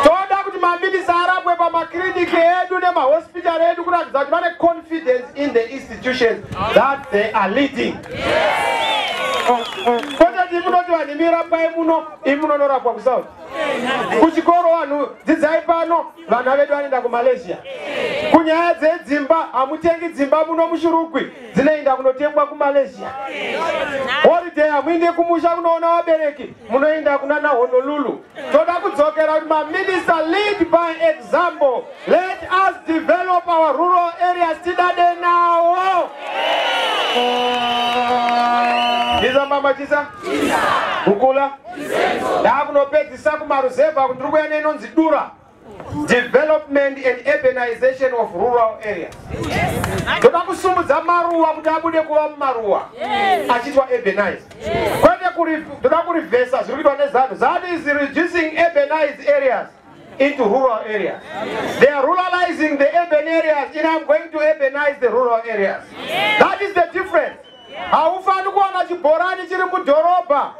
Toda kuti maminisa arapwe pamakiriniki edu nemahospitari edu kuratidza kuti vane confidence in the institutions that they are leading. Kwete imunoti vanhu mirapa imuno imunonorapwa kuSouth. Kuchikoro vanhu dzidzai pano, vana vedu vanoenda kuMalaysia. Kunyaya dzedzimba hamutengi dzimba muno muShurukwi, dzinoenda kunotengwa kuMalaysia. Holiday hamuende kumusha kunoona vabereki, munoenda kuna Honolulu. Toda kudzokera kuti maminista lead by example. Let us develop our rural areas tidade nawo. Iza mama chisa? Kukula? Ndakunopedzisa kumaruzeva kuti ndiri kuenda inonzi Dura. Development and urbanization of rural areas. Toda kusumudza maruwa kuti abude kuva mumaruwa achitwa urbanized. Kwete toda kurivhesa zviri kuitwa nezano. That is reducing urbanized areas into rural areas. They are ruralizing the urban areas, and I'm going to urbanize the rural areas. That is the difference. Haufani kuwana chibhorani chiri mudhorobha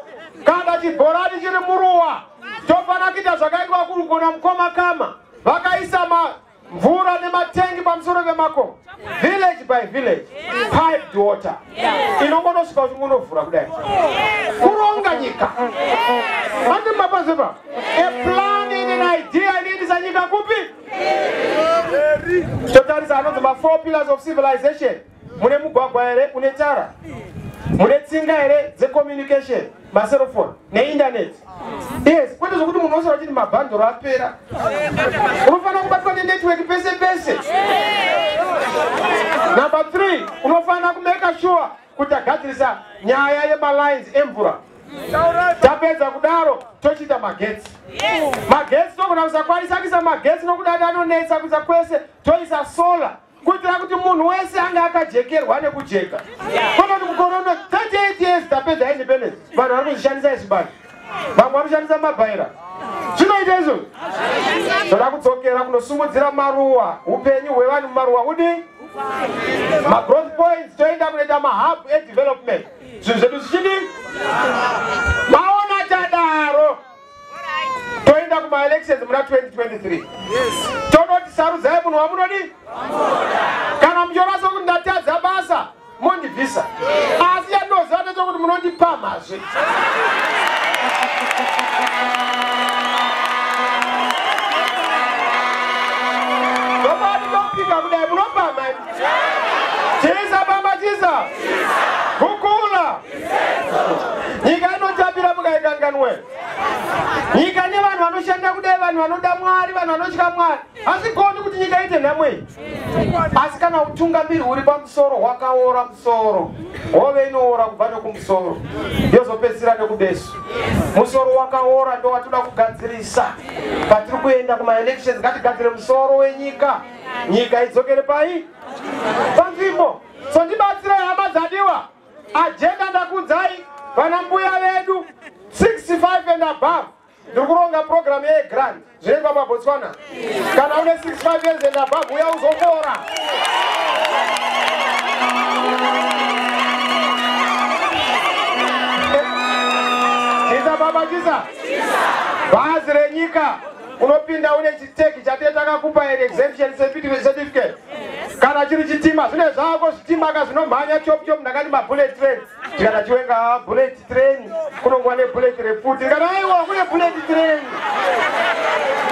kana chibhorani chiri muruwa. Tofana kuita zvakaitwa kurugona mukoma kama vakaisa mvura nematengi pamusoro pemakomo, village by village, piped water inongonosvika uchimunovhura kudai kuronga nyika. Andi mapazepa a plan and an idea inoendesa nyika kupi. Totarisa anonzi ma 4 pillars of civilization. Mune mugwagwa here, mune tara, mune tsinga here dzecommunication, maselofoni neinternet. Yes, kwete zvokuti munhu osara chiti mabhandoro apera. Unofanira kubatwa nenetwork pese pese. Number 3, unofanira kumeka sure kuti agadzirisa nyaya yemalines emvura. Tapedza kudaro tochita magetsi. Magetsi togona kusakwanisa kuisa magetsi nokuti anonetsa kuisa kwese, toisa solar. Kuitira kuti munhu wese anga akajekerwa nekujeka. Kona kuti mukore uno 38 years tapedza independence, vanhu vari kuzvishandisa izvibani. Vamwe vanoshandisa mabhaira. Zvinoita izvo. Toda kudzokera kunosumudzira maruwa, upenyu hwevanhu mumaruwa udi growth points, toenda kunoita hub development. Zvinhu zvedu zvichidi maona tadaro toenda kuma-elections muna 2023. Tonoti sarudzai munhu wamunodi kana muchionaso kuti ndatadza basa mondibvisa, asi yandinoziva nechekuti munondipa mazve. Nobody don't pick up there, munopa mani. Chisa baba chisa. Kukula. Nyika inotapira mukaikanganwe. Nyika ne vanhu vanoshanda kudai, vanhu vanoda Mwari, vanhu vanotya Mwari. Hasikoni kuti nyika ite nhamo. Asi kana utungamiri huri pamusoro hwakaora musoro, hove inoora kubva nekumusoro, yozopedzisira nekubesu. Musoro wakaora ndo watoda kugadzirisa. Patiri kuenda kuma-elections ngatigadzire musoro wenyika. Nyika idzokere pai panzvimbo. So ndibatsira hama dzadiwa. Agenda ndakudzai vana mbuya vedu 65 and above. Ndiri kuronga program yegrant zvinengwa paBotswana. Kana une 65 years and above uya uzongora. Chisa baba chisa. Bhazi renyika unopinda une chiteki chate takakupa exemption certificate kana chiri chitima zvine zvako zvitimaka zvinomhanya chop chop ndakati mabullet train tikana chiwenga bullet train kunongwa nebullet refuti kana aiwa kune bullet train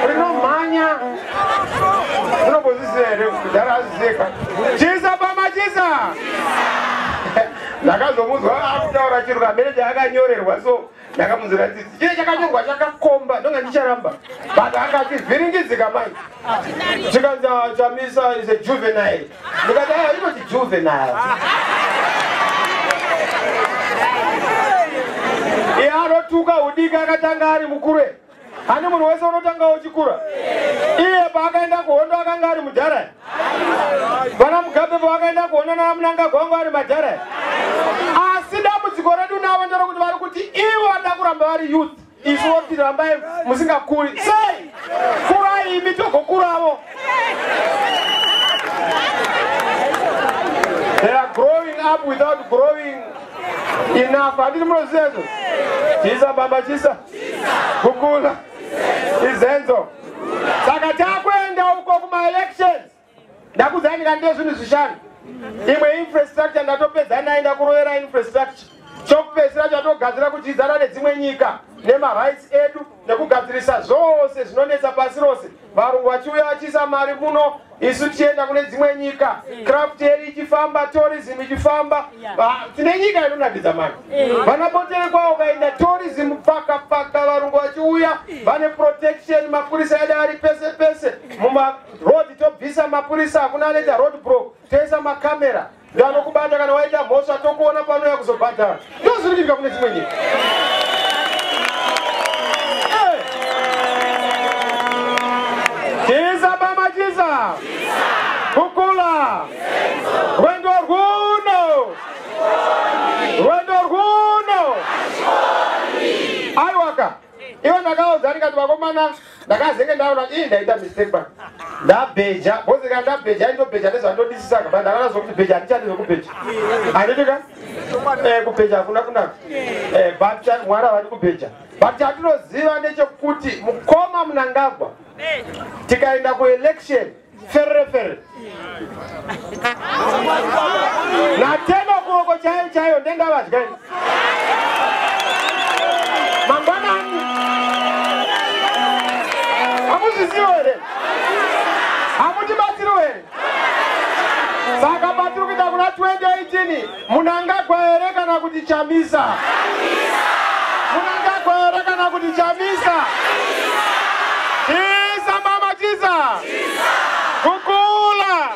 rinomhanya unombozviziva here kudhara azvizeka chisa pamachisa ndakazomuzwa akutaura chiro kameneja akanyorerwa so ndakamunzira titi chine chakanyorwa chakakomba ndonga ndicharamba but akati vhiringidzika mai chikanza chamisa is a juvenile ndikati aya inoti juvenile iye anotuka udika akatanga ari mukure ani munhu wese unotanga uchikura iye paakaenda kuhondo akanga ari mudhara vana mugabe pavakaenda kuonana namunangagwa wangu ari madhara asi dambudziko redu navo nderokuti vari kuti ivo vada kuramba vari youth isu woti rambai musingakuri sei kurai imi togokuravo they are growing up without growing enough handiti munozivezo chisa baba chisa kukula izenzo saka takuenda uko kuma-elections ndakuzanika ndezvinhu zvishanu imwe infrastructure ndatopedza naenda kurovera infrastructure chokupedzisira chatogadzira kudyidzana nedzimwe nyika nemarights edu nekugadzirisa zvose zvinonetsa pasi rose varungu vachiuya vachiisa mari muno isu tichienda kune dzimwe nyika craft yedu ichifamba tourism ichifamba tine nyika inonakidza mari vana botere kwavo ukaenda tourism paka varungu vachiuya vane protection mapurisa edu ari pese pese mumarodi tobvisa mapurisa hakuna anoita road block toisa makamera ndanokubata kana waita mhosva tokuona panouya kuzobhadhara ndozvirikitika kune dzimwe nyika chisa pamachisa kukula rwendo rwuno aiwaka ivo ndakaudza ndikati vakomana ndakazenge ndaona ndaita mistake ba ndabheja bozi kana ndabheja indobheja nezvandodisisaka ba ndakanazokuti bheja handichati zvekubheja handitika kubheja hakuna kunaka but mwari havadi kubheja but chatinoziva ndechekuti mukoma Mnangagwa tikaenda kuelection ferere nateno kuroko chaiyo ndendavadyai mangwanani hamuzvizivo here hamutibatsiriwo here saka batiri kuita kuna 2018 Mnangagwa here kana kuti Chamisa Mnangagwa here kana kuti Chamisa chisa mama chisa kukula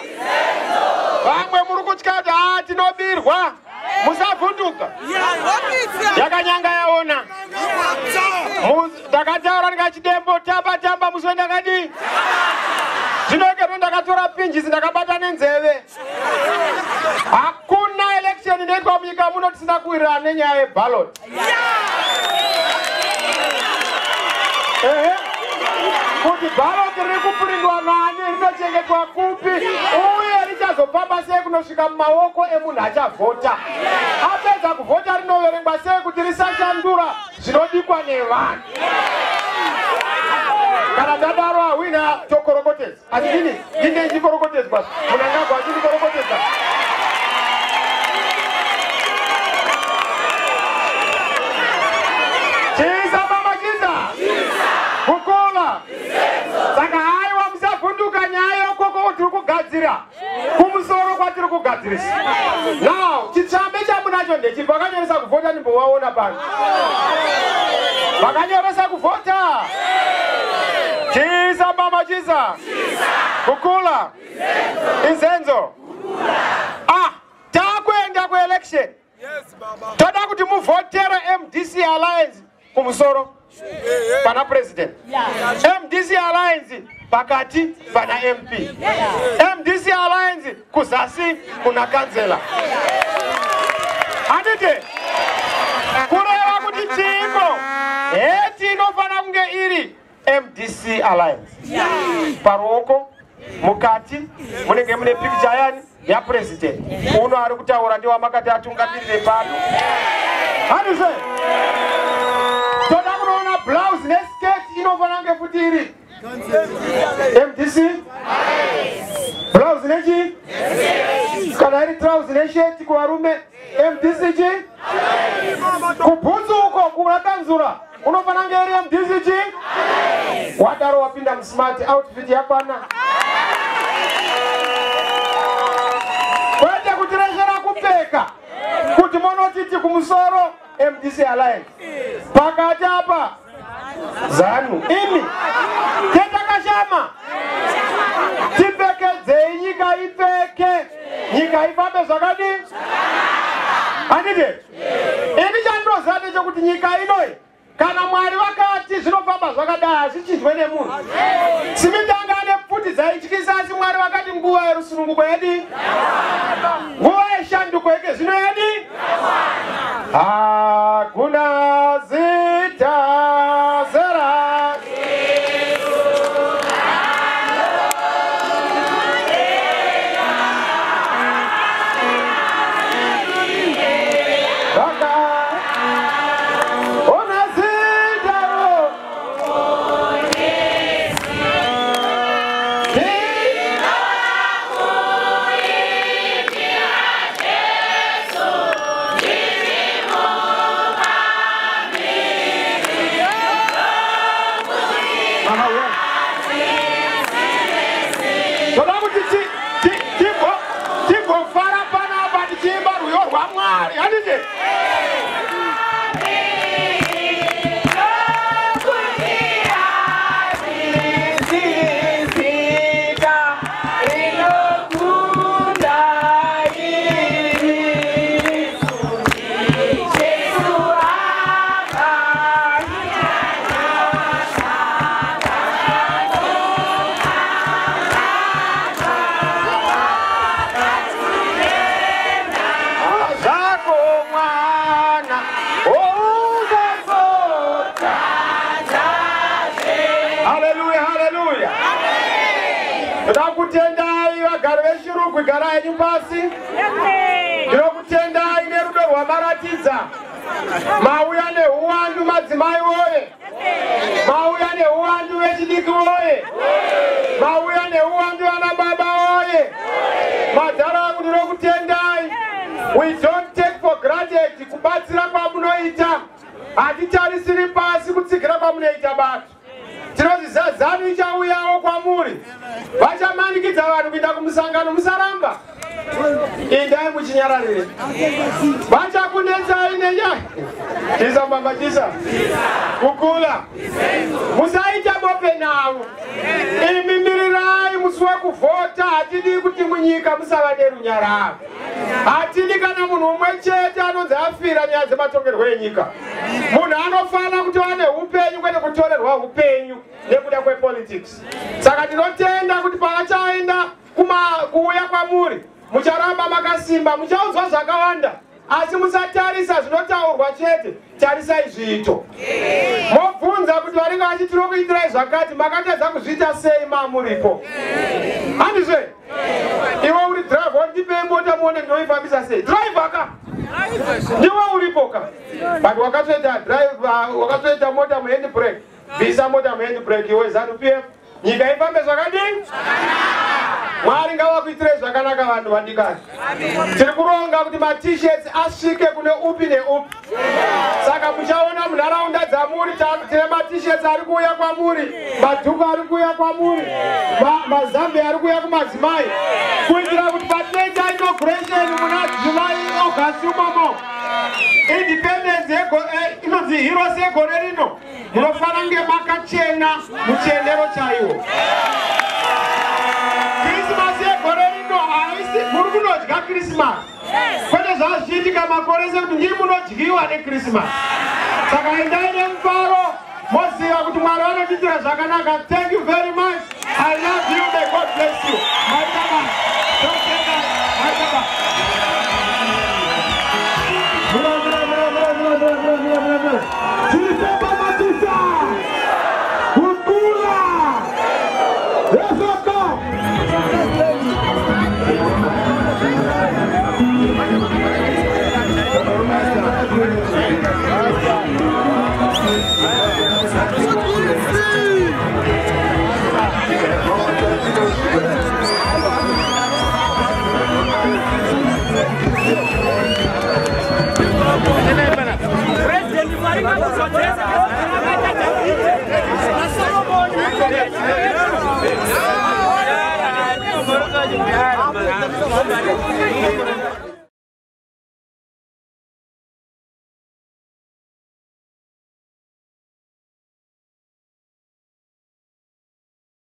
vamwe muri kutyati tinobirwa musavhunduka yakanyanga yaona ndakataura ndikachidembo tamba muswe ndakadi zvinokero ndakatora pinjisi ndakabata nenzeve hakuna election inoitwa munyika muno tisina kuwirirana nenyaya yeballot kuti ballot riri kupurindwa nani rinochengetwa kupi uye richazofamba sei kunosvika mumaoko emunhu achavhota apedza kuvhota rinoverengwa sei kuti risashandura zvinodikwa nevanhu kana tadaro hawina tokorokotedza asi ini ndine ndikorokotedzwa Mnangagwa achinikorokotedza chisa mamachiza kukula saka haiwa musavhunduka nyaya yokoko tiri kugadzira kumusoro kwatiri kugadzirisa now chitsvambe chamunacho ndechi vakanyoresa kuvhota nimbovaona pano vakanyoresa kuvhota chisa mamachiza kukula inzenzo takuenda kuelection toda kuti muvhotere MDC Alliance kumusoro pana president MDC Alliance pakati pana MP MDC Alliance kuzasi kuna kansela handite kureva kuti chiko heti inofana kunge iri MDC Alliance paruoko mukati munenge mune picture yani ya president uno ari kutaura ndiwa makati atungamirire pano handise toda kunoona blouse neskirt inofana kunge futi iri MDC blouse nechi kana iri trouser nesheti kuvarume MDC chi kubhutsu uko kuvakanzura unofana ngeri MDC chi wadaro wapinda musmart outfit yakwana kwete kutireshera kupfeka kuti monotiti kumusoro MDC Alliance pakati apa ZANU imi tetakashama tipfekedzei nyika ipfeke nyika ifambe zvakadi handite ini chandoziva ndechekuti nyika inoi kana Mwari vakati zvinofamba zvakadai hazvichidwe nemunhu simitanga ane pfuti dzaityisa asi Mwari vakati nguva yerusununguko yedi nguva yeshanduko yeke zvino yedi hakuna zita zera garai nyumbasi ndinokutendai nerudo rwamaratidza mauya neuwandu madzimai woye mauya neuwandu vechidiki woye mauya neuwandu vana baba woye madhara angu ndinokutendai. We don't take for granted kubatsira kwamunoita hatitarisiri pasi kutsikira kwamunoita batu tinoziziva ZANU ichauyawo kwamuri vachamanikidza vanhu kuinda kumusangano musaramba indai muchinyararire vachakunetsai nenyaya tisambambatisa kukula musaita bope navo imimirirai musi wekuvhota hatidi kuti munyika musava nerunyararo hatidi kana munhu umwe chete anonzi afira nyaya dzematongerwo enyika munhu anofana kuti ane upenyu kwete kutorerwa upenyu nekuda kwepolitics saka tinotenda kuti pavachaenda kuuya kwamuri mucharamba makasimba muchaudzwa zvakawanda asi musatarisa zvinotaurwa chete tarisai zviito mobvunza kuti vanenge vachitiro kuitirai zvakati makatadza kuzviita sei mamuripo handizve iwe uri drive wandipei mota muone ndinoifambisa sei drive ka ndiwe uripo ka but wakatoita mota muhand brake bvisa mota muhand brake iwe ZANU PF nyika ifambe zvakadini Mwari ngavakuitirei zvakanaka vanhu vandikani tiri kuronga kuti matishets asvike kune upi neupi saka muchaona munharaunda dzamuri tine matishets ari kuuya kwamuri madhuku ari kuuya kwamuri mazambia ari kuuya kumadzimai kuitira kuti patinoita inauguration muna July August umomo independence inonzi heroes yegore rino munofana nge makachena muchenero chaiwo Christmas yegore rino haisi muri kunodya Christmas kwete zvazviitika makore ese kuti ndiri munodyiwa neChristmas saka endai nemufaro moziva kuti Mwari vanotiitira zvakanaka. Thank you very much. I love you. May God bless you.